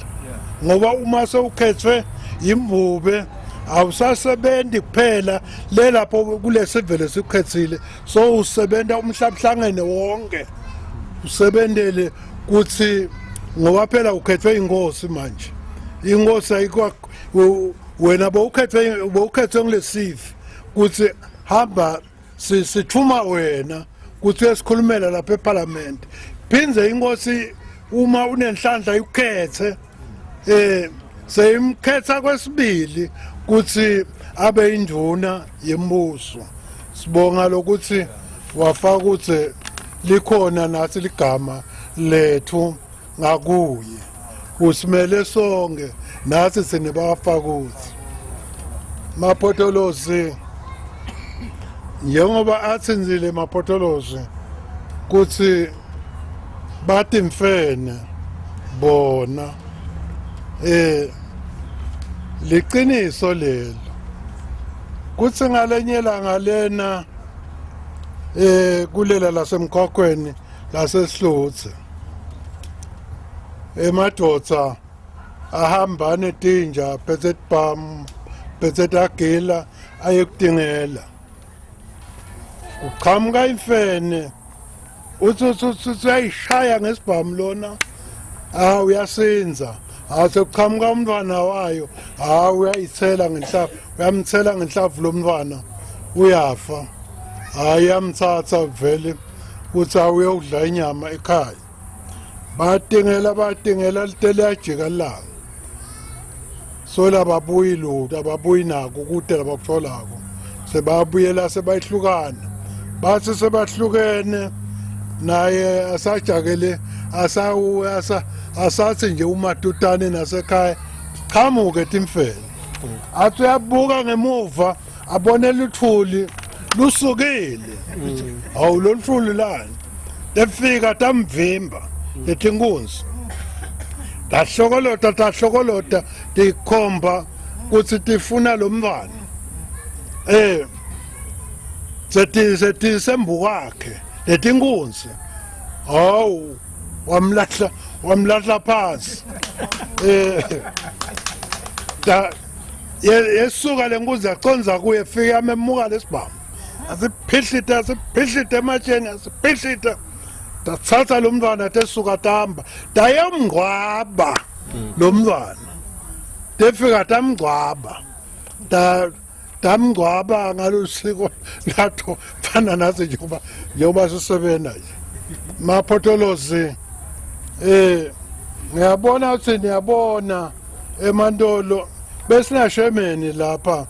ngoba uma sewukhethwe imbube awusasebenzi kuphela lelapho kulesivele sikhethile so usebenza umhlabhlangene wonke usebenzele ukuthi ngoba phela ukhethwe inkosi manje inkosi ayikho wena bowukhethwe ngilesifi ukuthi hamba sithuma wena ukuthi esikhulumela lapha eParliament phinze inkosi uma unenhlanhla ikhethe seyimkhetha kwesibili ukuthi abe induna yembuso sibonga lokuthi waFakutse likhona nathi ligama lethu ngakuye usimele sonke nathi sinebaFakutse mapotolozi njengoba atsinzile mapotolozi kuthi bathi mfene bona liqiniso lelo kuthi ngalenyela ngalena kulela lasemkhokhweni lasesihluthe emadoda ahamba netinja phethe bam phethe agila ayekudingela uqhamuka imfene uthi uyayishaya ngesibhamu lona uyasinza asekuqhamuka umntwana wayo uyayithela ngenhlavu uyamthela ngenhlavu lo mntwana uyafa yamthatha vele kuthi uyokudla inyama ekhaya batingela litele yajika langa so lababuyi lutho ababuyi nako kude labakutholako sebabuyela sebayihlukana bathi sebahlukene naye asajakele asathi nje umatutane nasekhaya qhamuke timfene athi uyabuka ngemuva abone luthuli lusukile awu lo luthuli lani lefika tamvimba letinkunzi tahlokolota tikhomba kuthi tifuna lo mntwana setisembukwakhe letinkunzi hawu wamlahla phansi yesuka lenkunzi yaconza kuye fika yamemuka lesibhamu asiphihlite ematsheni asiphihlite tathatha lo mntwana tesuka tamba tayamngcwaba lo mntwana tefika tamngcwaba tamngcwaba ngalusiko latho fana nathi njengoba sisebenza nje maphotolozi ngiyabona ukuthi niyabona eMantolo besinashemeni lapha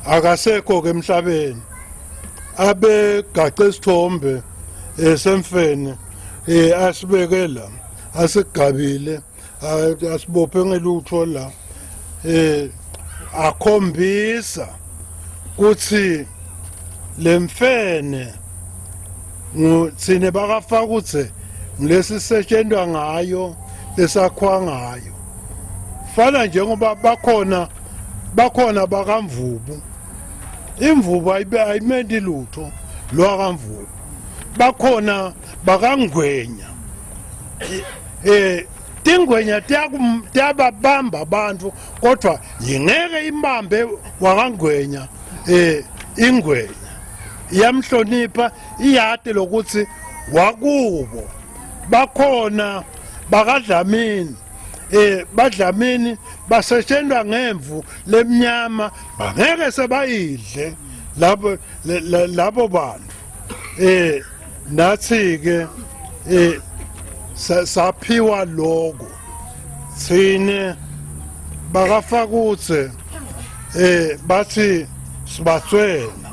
akasekho ke emhlabeni abegace isithombe semfene asibeke la asigabile asibophe ngelutho la akhombisa kuthi lemfene ngitsine bakafaka ukuthi ngilesi setshendwa ngayo lesakhwa ngayo fana njengoba bakhona bakamvubu imvubu ayimendi lutho lo akamvubu bakhona bakangwenya tingwenya tiyababamba abantu kodwa yingeke imbambe wakangwenya ingwenya iyamhlonipha iyade lokuthi wakubo bakhona bakadlamini badlamini basetshenzwa ngemvu lemnyama bangeke sebayidle labo bantu nathi ke saphiwa lokho sine bakafakutse bathi sibatswena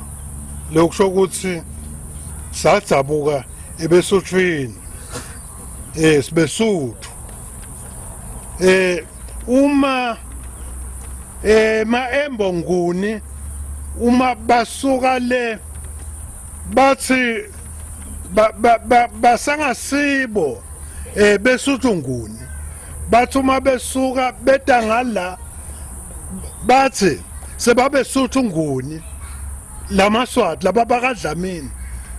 lokusho ukuthi sadzabuka ebesuthwini sibesuthu uma embonguni uma basuka le bathi basangasibo besuthu nguni bathi uma besuka betangala bathi sebabesuthu nguni lamaswati laba bakadlamini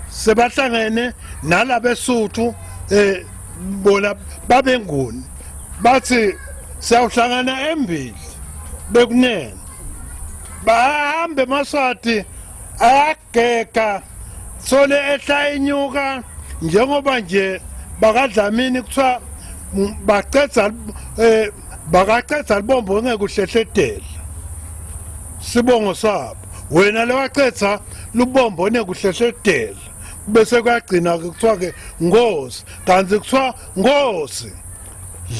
sebahlangene nalabesuthu bona babenguni bathi siyawuhlangana embili bekunene bahambe maswati ayageka sole ehla inyuka njengoba nje bakadlamini kuthiwa bakacetha libombo ngekuhlehletela sibongo sabo wena lewacetha lubombo nekuhlehletela bese kuyagcina kuthiwa ke Nkosi kanti kuthiwa Nkosi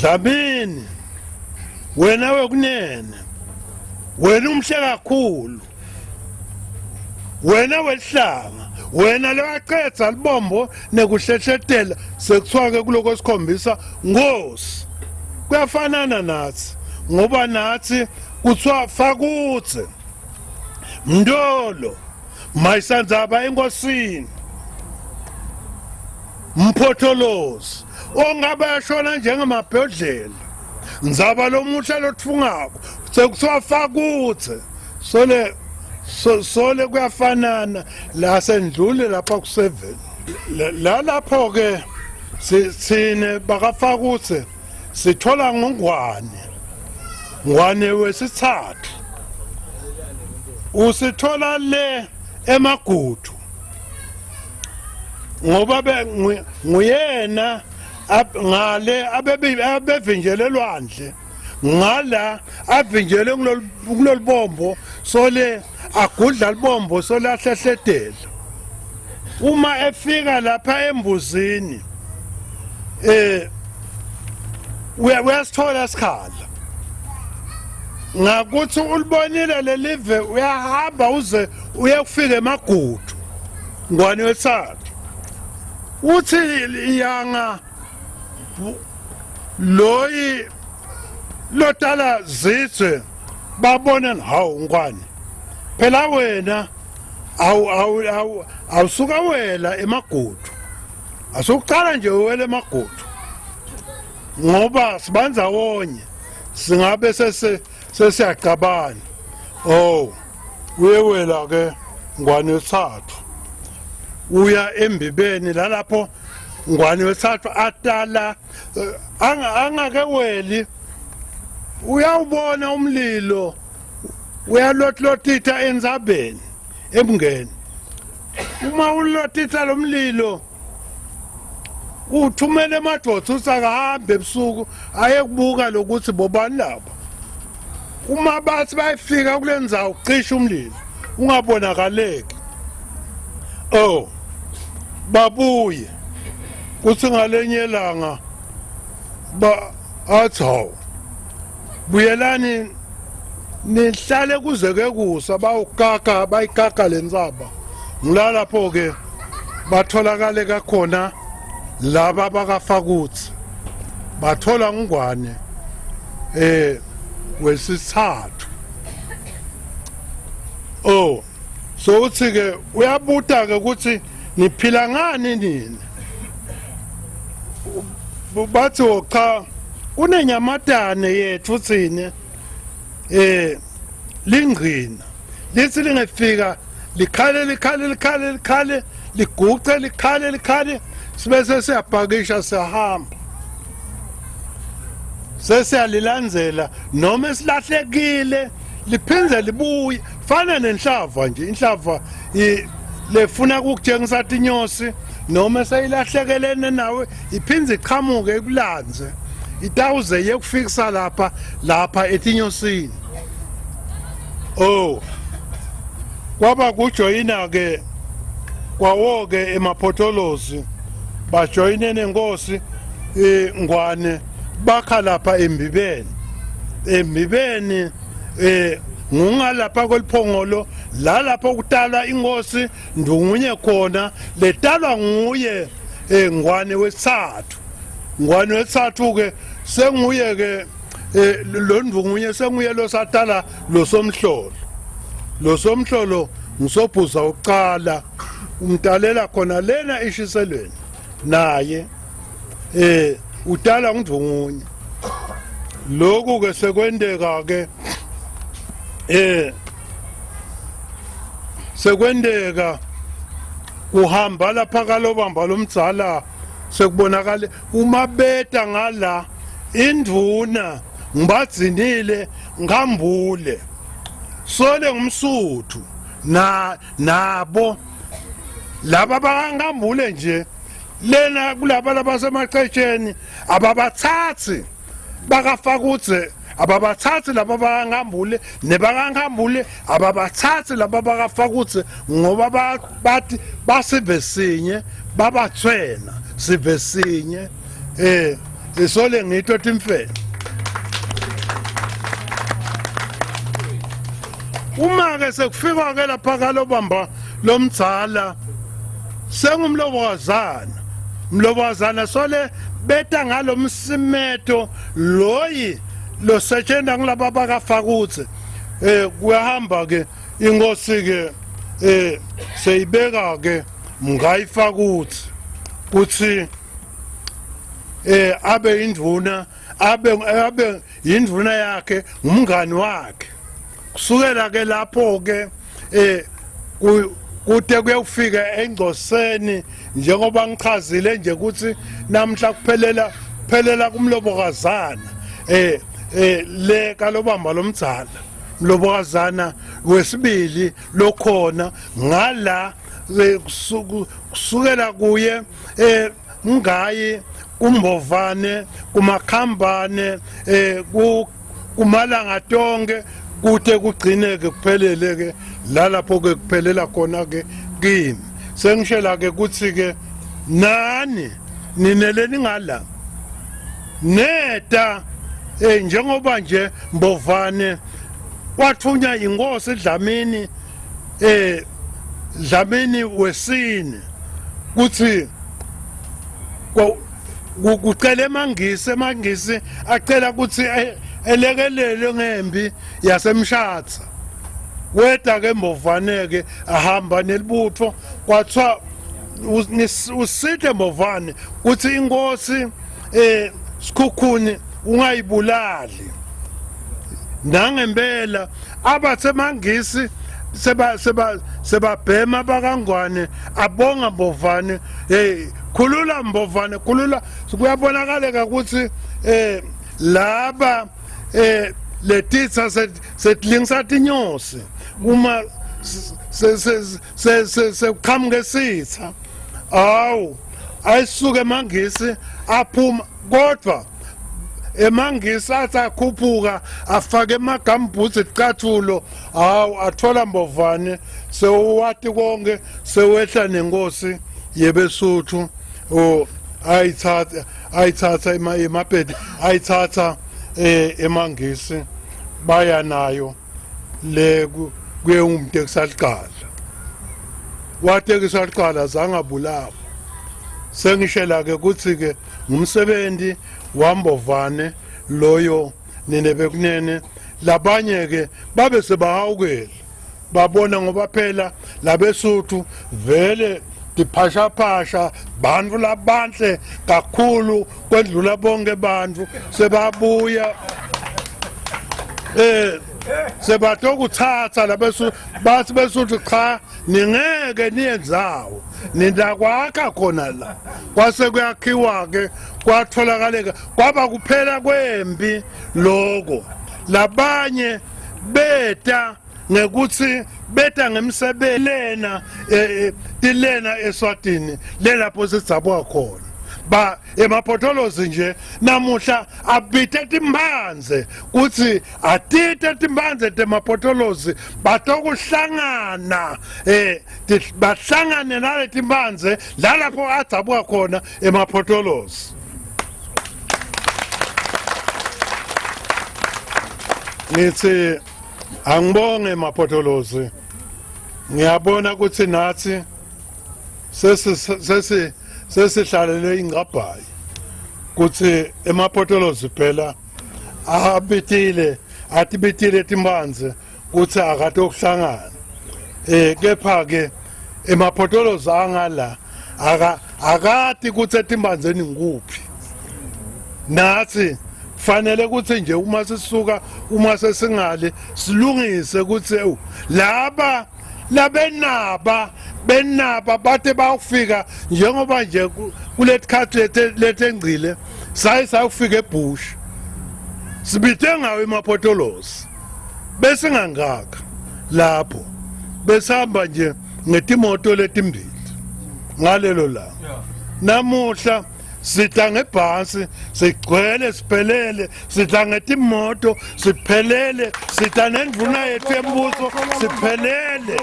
Dlamini wena wekunene wena umhle kakhulu wena wehlanga wena lewacetha libombo nekuhlehletela sekuthiwa ke kuloko esikhombisa Nkosi kuyafanana nathi ngoba nathi kuthiwa Fakutse Mndolo Mayisandzaba enkosini Mphotholozi ongabe yashona njengemabhodlela ndzaba lomuhle lotfungako sekuthiwa Fakutse sole kuyafanana la sendlule lapha ku7 lapho ke sine bakafakutse sithola ngwane wesithathu usithola le emagudu ngoba nguyena ngale abevinjelelwandle ngala avinjele kulolibombo sole agudla libombo sole ahlehledela uma efika lapha embuzini uyasithola sikhala ngakuthi ulibonile lelive uyahamba uze uyekufika emagudu ngwane wethathu uthi yanga loyi lotala zitse babone hawu ngwane phela wena awusuka wela emagudu asukuqala nje wele emagudu ngoba sibanza wonye singabe sesiyaqabana uyewela ke ngwane wethathu uya embibeni lalapho ngwane wethathu atala angake weli uyawubona umlilo uyalotlotitha enzabeni ebungeni uma ulotitha lomlilo uthumele emadodza usakahambe ebusuku ayekubuka lokuthi bobani labo uma bathi bayifika kulendzawo cisha umlilo ungabonakaleki babuye kuthi ngalenye ilanga athi hawu buyelani nihlale kuzeke kusa bayikaka lensaba ngilalapho ke batholakale kakhona laba bakafakuthi bathola ngwane wesithathu so uthi ke uyabuta ke ukuthi niphila ngani nini bathi cha kunenyamatane yethu thine lingqina lithi lingefika likhale liguce likhale sibese siyabhakisha siyahamba sesiyalilandzela noma esilahlekile liphindze libuye fana nenhlava nje inhlava lefuna ukutshengisa tinyosi noma seyilahlekelene nawe iphindze iqhamuke ekulandze itawuze yekufikisa lapha etinyosini kwaba kujoyina ke kwawo ke emaphotolozi bajoyine nenkosi ngwane bakha lapha embibeni ngungalapha kweliphongolo lapho kutala inkosi ndungunye khona letalwa nguye ngwane wesithathu ke senguye ke lo ndungunye senguye losatala losomhlolo ngisobhuza uqala umtalela khona lena ishiselweni naye utala ngindungunye lokhu ke sekwendeka ke sekwendeka kuhamba lapha kalobamba lomdzala sekubonakala umabeta ngala induna ngibadzinile ngambule sole ngumsuthu nabo laba bangambule nje lena kulaba labasemaqhetsheni ababathathi bakafakutse ababathathi laba bangambule nebangambule ababathathi laba bakafakutse ngoba bathi basivesinye babathwena sivesinye isole ngito timfene uma ke sekufika ke lapha kalobamba lomdzala sengumlobozana sole beta ngalomsimeto loyi losetshenda ngilaba bakafakutse kuyahamba ke inkosi ke seyibeka ke mngayifakutse kuthi abe induna abe induna yakhe ngumngani wakhe kusukela ke lapho ke kude kuyafika engcoseni njengoba ngichazile nje ukuthi namhla kuphelela kumlobokazana le kalobamba lomdzala mlobokazana wesibili lokhona ngala kusukela kuye ngayi kumbovane kumakhambane kumalanga tonke kude kugcineke kuphelele ke lalapho ke kuphelela khona ke kimi sengishela ke kuthi ke nani nineleni ngala neta njengoba nje mbovane wathunya inkosi Dlamini Dlamini wesine kuthi kucela mangisi acela ukuthi elekelele ngembi yasemshatha weda ke mbovane ke ahamba nelibutho kwathiwa usithe mbovane ukuthi inkosi sikhukhuni ungayibulali nangempela abasemangisi sebabhema bakangwane abonga mbovane khulula mbovane khulula kuyabonakala ukuthi laba letitsa setlingisa tinyosi uma seqhamuke sitha awu ayisuke emangisi aphuma kodwa emangisi asakhuphuka afake emagambhuzi icathulo hawu athola mbovane sewati konke sewehla nenkosi yebesuthu ayithatha emabhedi ayithatha emangisi baya nayo le kuye umtekisaliqala watekisaliqala zangabulawa sengishela ke kuthi ke ngumsebenzi wambovane loyo nene bekunene labanye ke babe sebahawukela babona ngoba phela labesuthu vele diphashapasha bantfu labanhle kakhulu kwendlula bonke bantfu sebabuya sebatokuthatha labesu bathi besuthu cha ningeke niyenzawo nindakwakha khona la kwase kuyakhiwa ke kwatholakaleka kwaba kuphela kwempi lokho labanye beta ngekuthi beta ngemsebenzi lena tilena eSwatini lelapho sitsabwa khona ba emaphotolozi nje namuhla abithe timbanze kuthi atithe timbanze temaphotolozi batokuhlangana bahlangane nale timbanze lalapho adzabwa khona emaphotolozi nithi angibonge emaphotolozi ngiyabona ukuthi nathi sesihlalele ingqabhayi kuthi emaphotolozi phela atibitile timbanze kuthi akatokuhlangana kepha ke emaphotolozi angala akati kuthi etimbanzeni ngikuphi nathi kufanele ukuthi nje uma sisuka uma sesingale silungise ukuthi laba benaba bathe bawufika njengoba nje kuletikhathi letengcile sayufika eBush sibithe ngawo emaphotolozi bese ngangaka lapho besihamba nje ngetimoto letimbili ngalelo la namuhla sitha ngebhasi sigcwele siphelele sitha ngetimoto siphelele sitha nendvuna yethu yembuso siphelele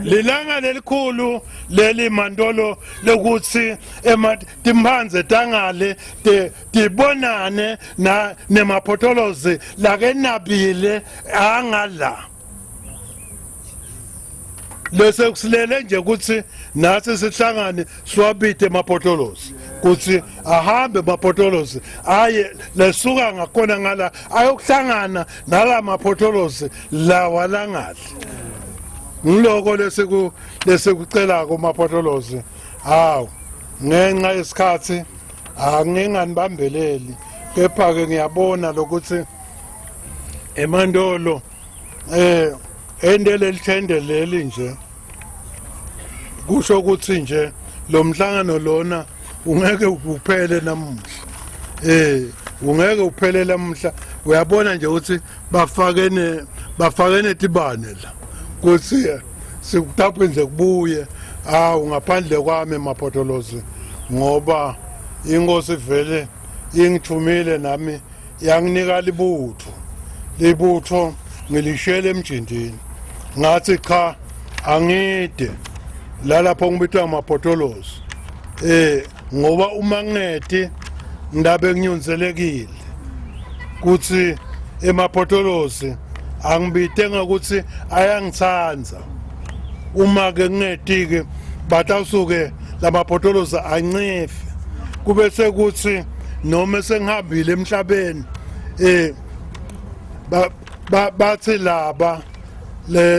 lilanga lelikhulu leli mandolo lokuthi timbanze tangale tibonane nemaphotolozi lakenabile angala lese kusilele nje ukuthi nathi sihlangane swabite emaphotolozi kuthi ahambe emaphotolozi aye lesuka ngakhona ngala ayokuhlangana nala maphotolozi lawa langahle ngiloko lesekucela kumaphotolozi hawu ngenxa yesikhathi anginganibambeleli kepha ke ngiyabona lokuthi emandolo endele lithende leli nje kusho ukuthi nje lo mhlangano lona ungeke uphele namuhla ungeke uphele namuhla uyabona nje ukuthi bafakene tibane la kuthi sikutaphe nje kubuye awu ngaphandle kwami maphotholozi ngoba inkosi vele ingithumile nami yanginika libutho ngilishele emjindini ngathi cha angide lalapho ngibitwa amaphotholozi ngoba uma ngedi ndabe nginyunzelekile kuthi emaphotholozi angibite ngakuthi ayangitsanza uma ke ngedike batawusuke lamaphotholozi ancife kube sekuthi noma sengihambile emhlabeni bathi laba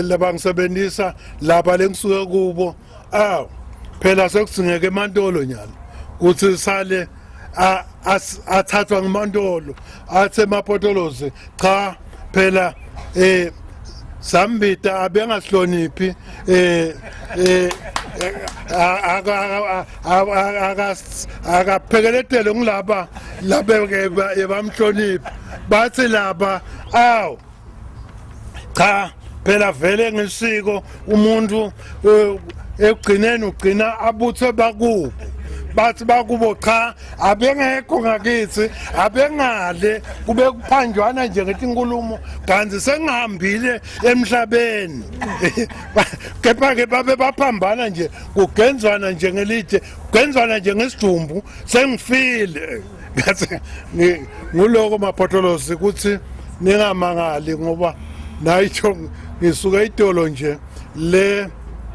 labangisebenzisa laba lengisuke kubo phela sekudzingeka emantolo nyalo kuthi sale athathwa ngimantolo athe emaphotholozi cha phela sambita abengasihloniphi akaphekeletele ngilaba ebamhloniphi bathi laba cha phela vele ngesiko umuntu ekugcineni ugcina abuthe bakubo bathi bakubo cha abengekho ngakithi abengale kube kuphanjwana nje ngetinkulumo kanti sengihambile emhlabeni kepha ke babe baphambana nje kugenzwana nje ngelide kugenzwana nje ngesidumbu sengifile ngathi nguloko maphotholozi ukuthi ningamangali ngoba nayitho ngisuka itolo nje le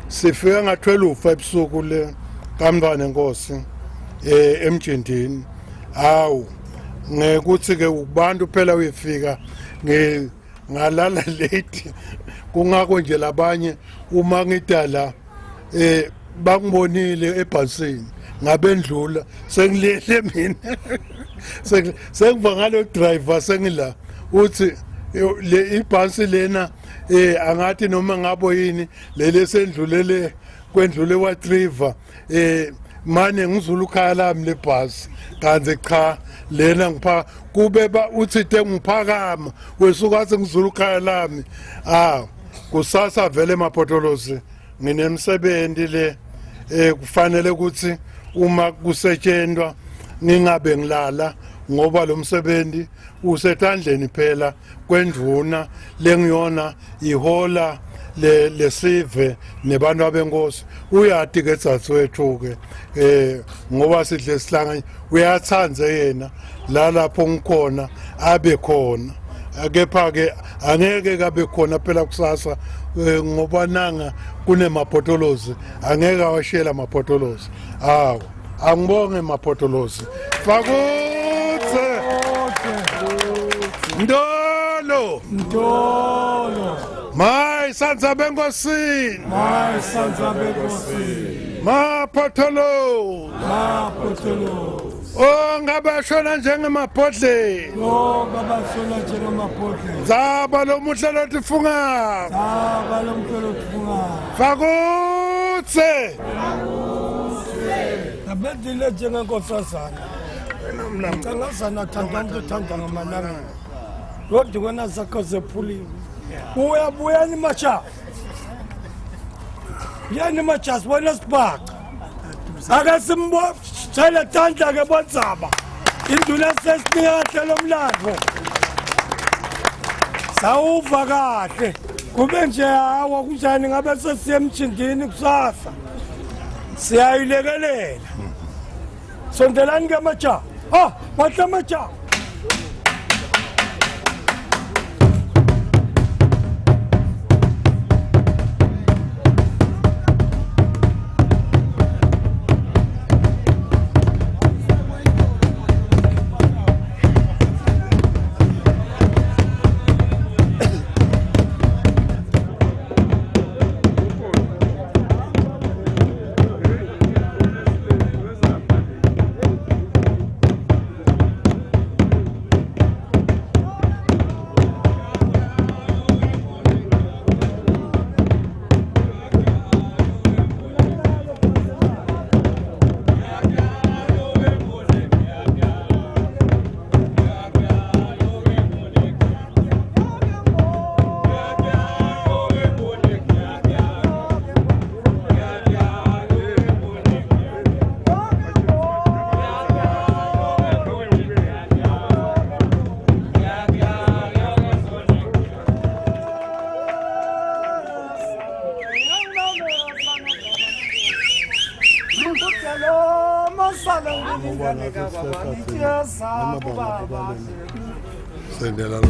sifika nga12 ebusuku le kamntwana enkosi emjindini awu ngekuthi ke ubantu phela uyefika ngalala late kungako nje labanye uma ngidala bakubonile ebhasini ngabendlula sengilele mina sengiva ngalo driver sengila uthi le ibhasi lena angathi noma ngabo yini lele sendlulele kwendlule waTriva mane ngizula ukhaya lami lebhasi kanti cha lena ngipha kube uthi ngiphakama wesuka athi ngizula ukhaya lami kusasa vele emaphotholozi nginemsebenzi le kufanele ukuthi uma kusetshenzwa ngingabe ngilala ngoba lo msebenzi usethandleni phela kwendvuna lengiyona ihola lesive nebantu abenkosi uyati ke tsatsethu ke ngoba sidle sihlanganye uyathanza yena la lapho ngikhona abe khona kepha ke angeke kabe khona phela kusasa ngoba nanga kunemaphotholozi angeke awashela amaphotholozi angibonge maphotholozi fakutse ndolo my sanza bengosini maphotholozi ngabashona njengemabhodlela zaba lomuhle lotifunga fakutse abedile njengenkosazana ngicangazana thanda ngithanda ngamalanga lodi wena zakho zephuliwe uyabuya ni macha yani macha wena sibhaqa akasimbo tshela thandla ke bonzaba induna sesinikade lomlandvo sawuva kahle kube nje hawa kunjani ngabe sesiye emjindini kusasa siyayilekelela sondelani ke macha mahle macha Sendela lo.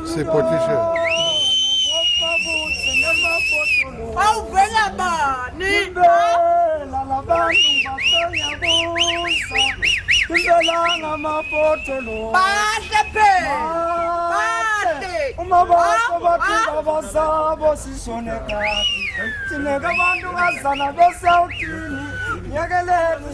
C'est potiche. Awuvela bani bahle phela bahle uma bathi babasabo sishone kathi sineka abantu bazana besawutini yekeleni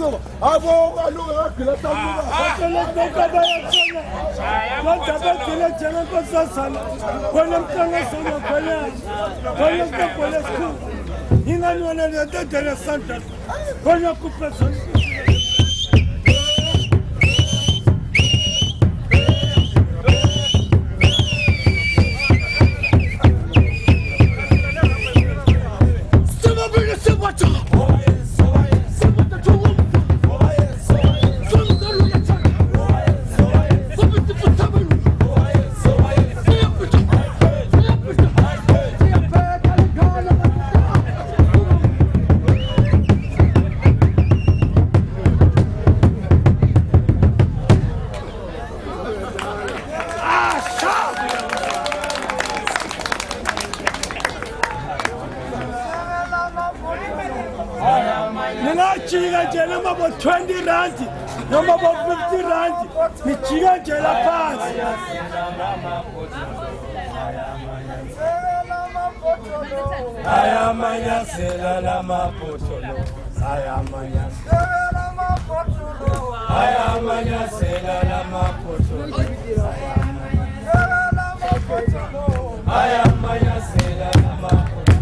Abo kaluka ngagila tamuka. Batele boka bayachana. Wanda batele jana kosasana. Kona mtanga sana kona. Kona kona school. Ingani wana ndatele santa. Kona kupesa. Ningachiga jela mabo 20 rand, no mabo 50 rand. Nichiga jela pass. Ayamanya sela la mapotolo. Ayamanya sela la mapotolo. Ayamanya sela la mapotolo. Ayamanya sela la mapotolo.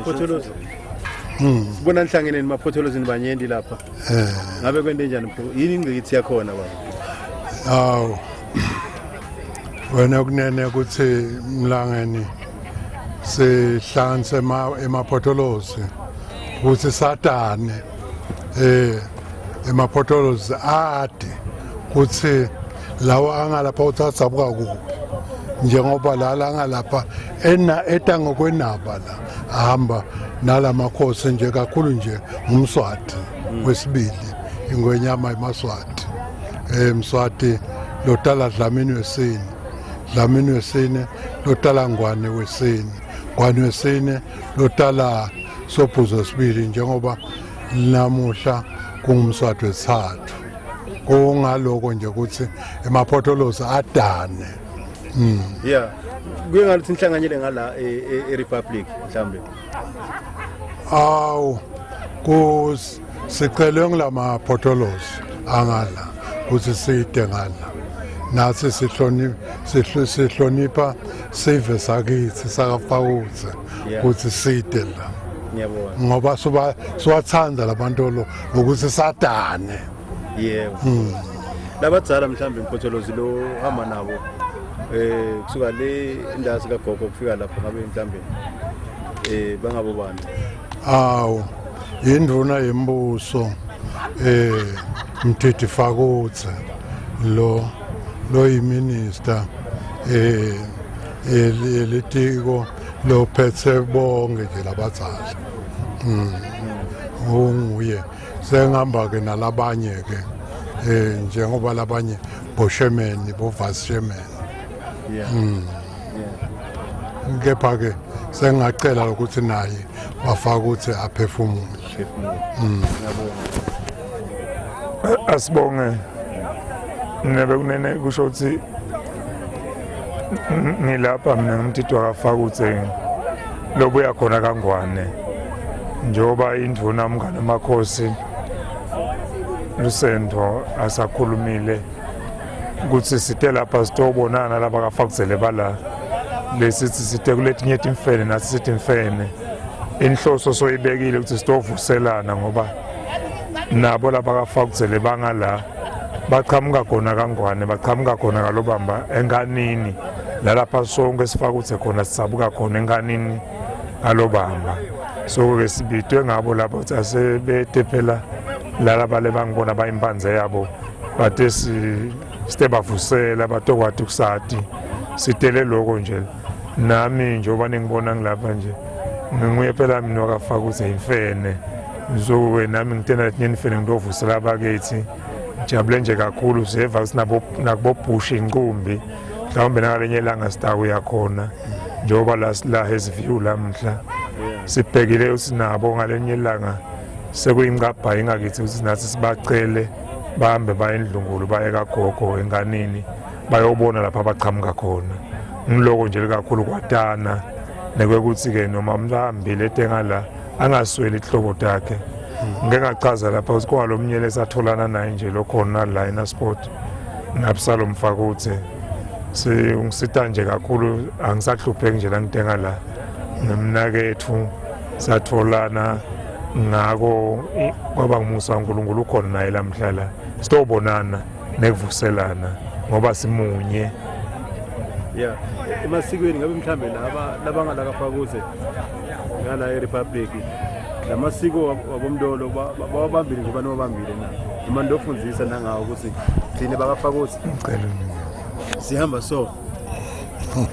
Potholos. Sibona nihlangene nimapotholos nibanyeni lapha. Ngabe kwende njani mfo? Yini ingqikithi yakhona baba? Awu. Wena kunene ukuthi mlangeni sihlanganise emapotholozi ukuthi satane emapotholozi ade ukuthi lawo angalapha uthatha buka kuphi njengoba la angalapha etanga kwenaba la ahamba nalamakhosi nje kakhulu nje umswati wesibili ingwenyama emaswati Mswati lotala Dlamini wesine, Dlamini wesine lotala Ngwane wesine, Ngwane wesine lotala Sobhuza wesibili njengoba namuhla kungumswati wesithathu. Kungaloko nje ukuthi emapotholozi adane. Yeah. Kuye ngathi inhlanganyele ngala eRepublic mhlambe. Awu sicelwe ngilama potholozi angala ukuthi side ngala. Nathi sihlonipha save sakithi sakafawuze ukuthi side la. Ngiyabona. Ngoba siwathanda labantu lo ukuthi sadane. Yebo. Labadzala mhlambe impotholozi lo hamba nabo kusuka le indawo sikagogo kufika lapha ngabe mhlambe bangabo bani. Awu induna yembuso Mthetho Fakutse lo yiminister elitiko lo phethe bonke nje labadzala. Unguye sengihamba ke nalabanye ke njengoba labanye boshemeni bo vice chairman. Kepha ke sengacela ukuthi naye wafaka ukuthi aphefumule. Asibonge nebe kunene kusho ukuthi ngilapha mina ngumthetho wakafakutse lobuya khona kaNgwane njoba indvuna mngane makhosi Lusendo asakhulumile ukuthi site lapha sitobonana laba kaFakuzele bala lesithi site kuletinye imfene nathi sithi imfene inhloso soyibekile ukuthi sitovuselana ngoba nabo laba kaFakuzele bangala baqhamuka khona kangwane baqhamuka khona kalobamba enganini lalapha sonke sifakuthe khona sisabuka khona enganini alobamba so ke sibitwe ngabo lapho ukuthi asebete phela lalaba lebangibona bayimpanze yabo bathe sitebavusela batokwathi kusati sitele lokho nje nami njengoba ningibona ngilapha nje nginguye phela mina wakaFakuzele imfene so nami ngitena imfene ngidovusela abakethi jabule nje kakhulu seva sinabo nakubobhush inqumbi mhlawumbe nakalenye ilanga sitawu yakhona njengoba la heziview lamhla sibhekile usinabo ngalenye ilanga sekuyimqabha ingakithi ukuthi nathi sibacele bahambe baye endlungulu baye kagogo enganini bayobona lapha abaqhamuka khona ngiloko nje kakhulu kwatana nekwekuthi ke noma mhambile etengala angasweli ihlobo takhe ngeke ngachaza lapha ukuthi kwalomnyele esatholana naye nje lokhona la eNasport ngabusalo Mfakuthe ungisita nje kakhulu angisahlupheki nje la ngitenga la nemnakethu satholana ngako kwaba ngumusa uNkulunkulu ukhona naye lamhlala sitobonana nekuvuselana ngoba simunye yeah emasikweni ngabe mhlambe laba ngala kaFakuzele ngala eRepublic lamasiko wabomdolo bawabambile nje banobambile na noma ndofundzisa nangawo ukuthi thina bakaFakuzele ngicela sihamba so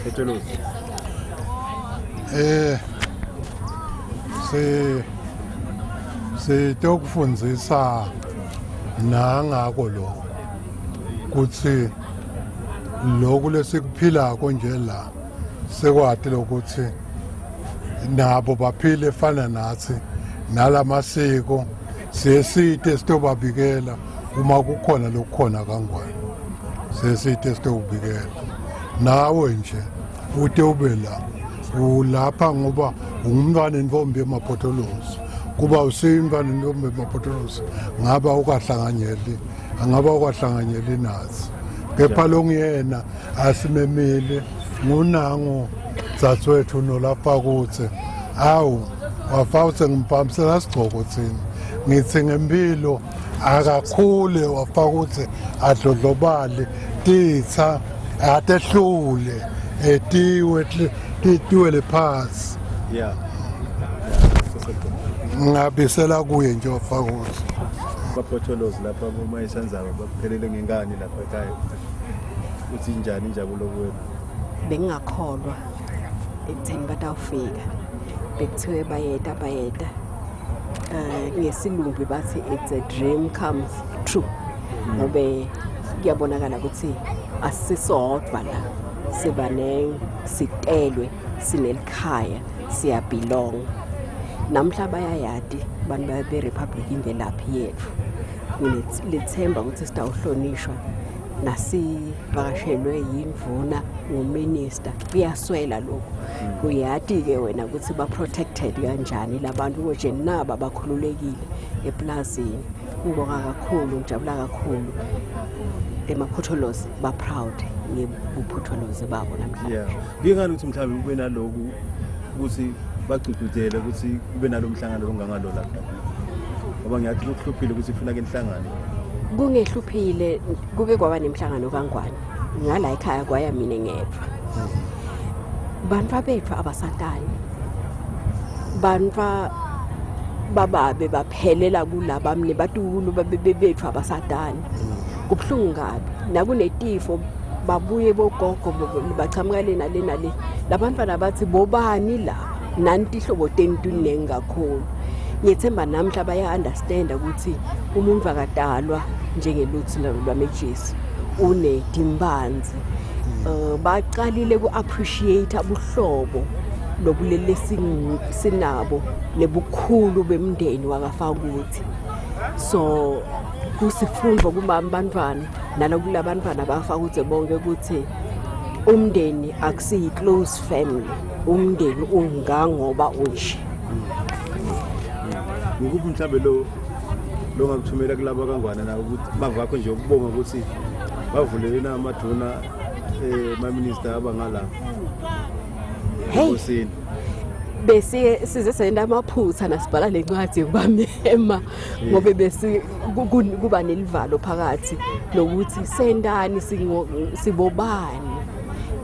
etolozi sitokufundzisa nangako lo kuthi lokhu lesikuphila konje la sekwati lokuthi nabo baphile efana nathi nalamasiko sesite sitobabikela uma kukhona lokukhona kangwane sesite sitobikela nawe nje ute ube la ulapha ngoba ungumntwana entombi emaphotolozi kuba usimntwana entombi emaphotolozi ngaba ukahlanganyeli nathi kepha longiyena asimemile ngunango dzadzewethu nolaFakuzele awu waFakuzele ngimpamisela sigcoko thina ngithi ngempilo akakhule waFakuzele adlodlobale titha atehlule tiwe lephasi yeah ngabisela kuye nje waFakuzele baphotolozi lapha uma isanzaba baphelele ngengane lapha ekhaya uthi njani injabulo kuwe bengingakholwa ekutheni batawufika bekuthiwe bayeda ngesilungu bathi it's a dream comes true ngobe kuyabonakala ukuthi asisodwa la sibaneng sitelwe sinelikhaya siyabelong namhla bayayadi abantu beRepublic imvelaphi yethu ngilethemba ukuthi sitawuhlonishwa nasivakashelwe yindvuna nguminister kuyaswela lokho uyati ke wena ukuthi ba protected kanjani labantu nje naba bakhululekile eplazini ngibonga kakhulu ngijabula kakhulu emaphotolozi ba proud ngebuphotolozi babo namhlanje yeah ngingani ukuthi mhlawumbe ube naloku ukuthi bagcugcuzele ukuthi kube nalomhlangano ongangalo lapha ngoba ngiyathi kuhluphile ukuthi ufuna ke inhlangano kungehluphile kube kwaba nemhlangano kangwane ngala ekhaya kwaya mina ngedwa bantu bethu abasatani bantu bababe baphelela kulaba mne batukulu bethu abasatani kubhlungu kabi nakunetifo babuye bogogo bachamuka lena le labantwana bathi bobani la nanti ihlobo tentuneng kakhulu ngiyethemba namhla baya understand ukuthi umuntu akadalwa njengeluthu lwamejesu une dimbanzi baqalile ku appreciate abuhlobo lobulele sinabo nebukhulu bemndeni wakaFakuzele so kusifundwa kuma abantwana nalokulabantwana baFakuzele bonke ukuthi umndeni akusiyi close family umndeni ungangoba unje ngikuphi mhlambe lo ngakuthumela kulabo kangwana na ukuthi bavakho nje ukubonga ukuthi bavuleke na amaduna ma-minister abangala Hey. enkosini. Bese size senda amaphutha nasibhala lencwadi yokubamema ngobe bese kuba nelivalo phakathi lokuthi sendani sibobani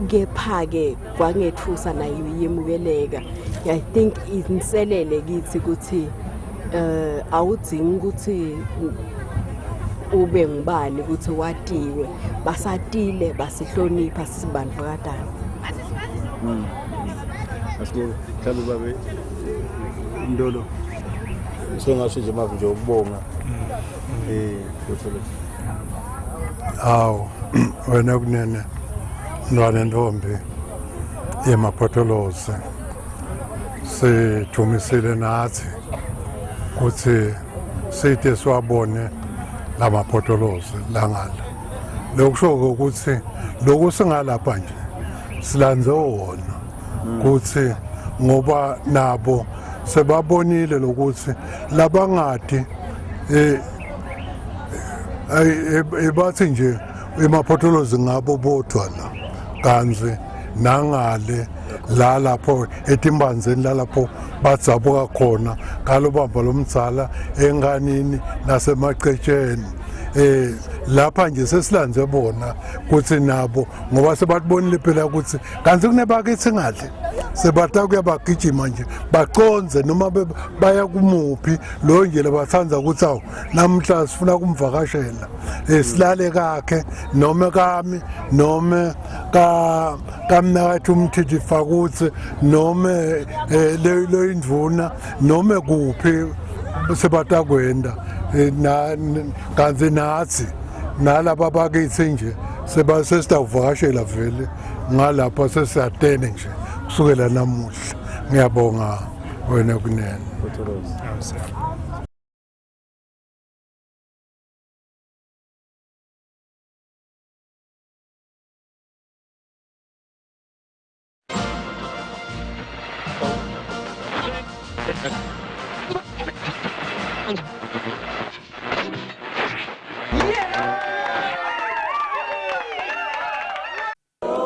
kepha ke kwangethusa nayo yemukeleka. I think inselele kithi ukuthi awudzingi ukuthi ube ngubani ukuthi watiwe basatile basihlonipha sisibandlukadana. Asiko mhlawumbe babe indolo sengasho nje manje ukubonga Potholos. Awu wena kunene ntwana ntombi yemapotolosi sijumisile nathi ukuthi sithe siwabone lamapotolosi langala lokusho ukuthi lokhu singalapha nje silandze wona ukuthi ngoba nabo sebabonile lokuthi labangadi ebathi nje emapotolozi ngabo bodwa la kanzi nangale la lapho etimbanzeni la lapho badzabuka khona ngalo bamba lomdzala enganini nasemacetsheni lapha nje sesilandze bona ukuthi nabo ngoba sebatibonile phela ukuthi kanti kunebakithi ngadle sebata kuyabagijima nje baconze noma baya kumuphi lo nje lebathanza ukuthi awu namhla sifuna kumvakashela silale kakhe noma kami noma kamnakathi umthithi fakutse noma lo indvuna noma kuphi sebatakwenda kanzi nathi nalaba bakithi nje sesitawuvakashela vele ngalapha sesiyatene nje kusukela namuhla. Ngiyabonga wena kunene. Potholos.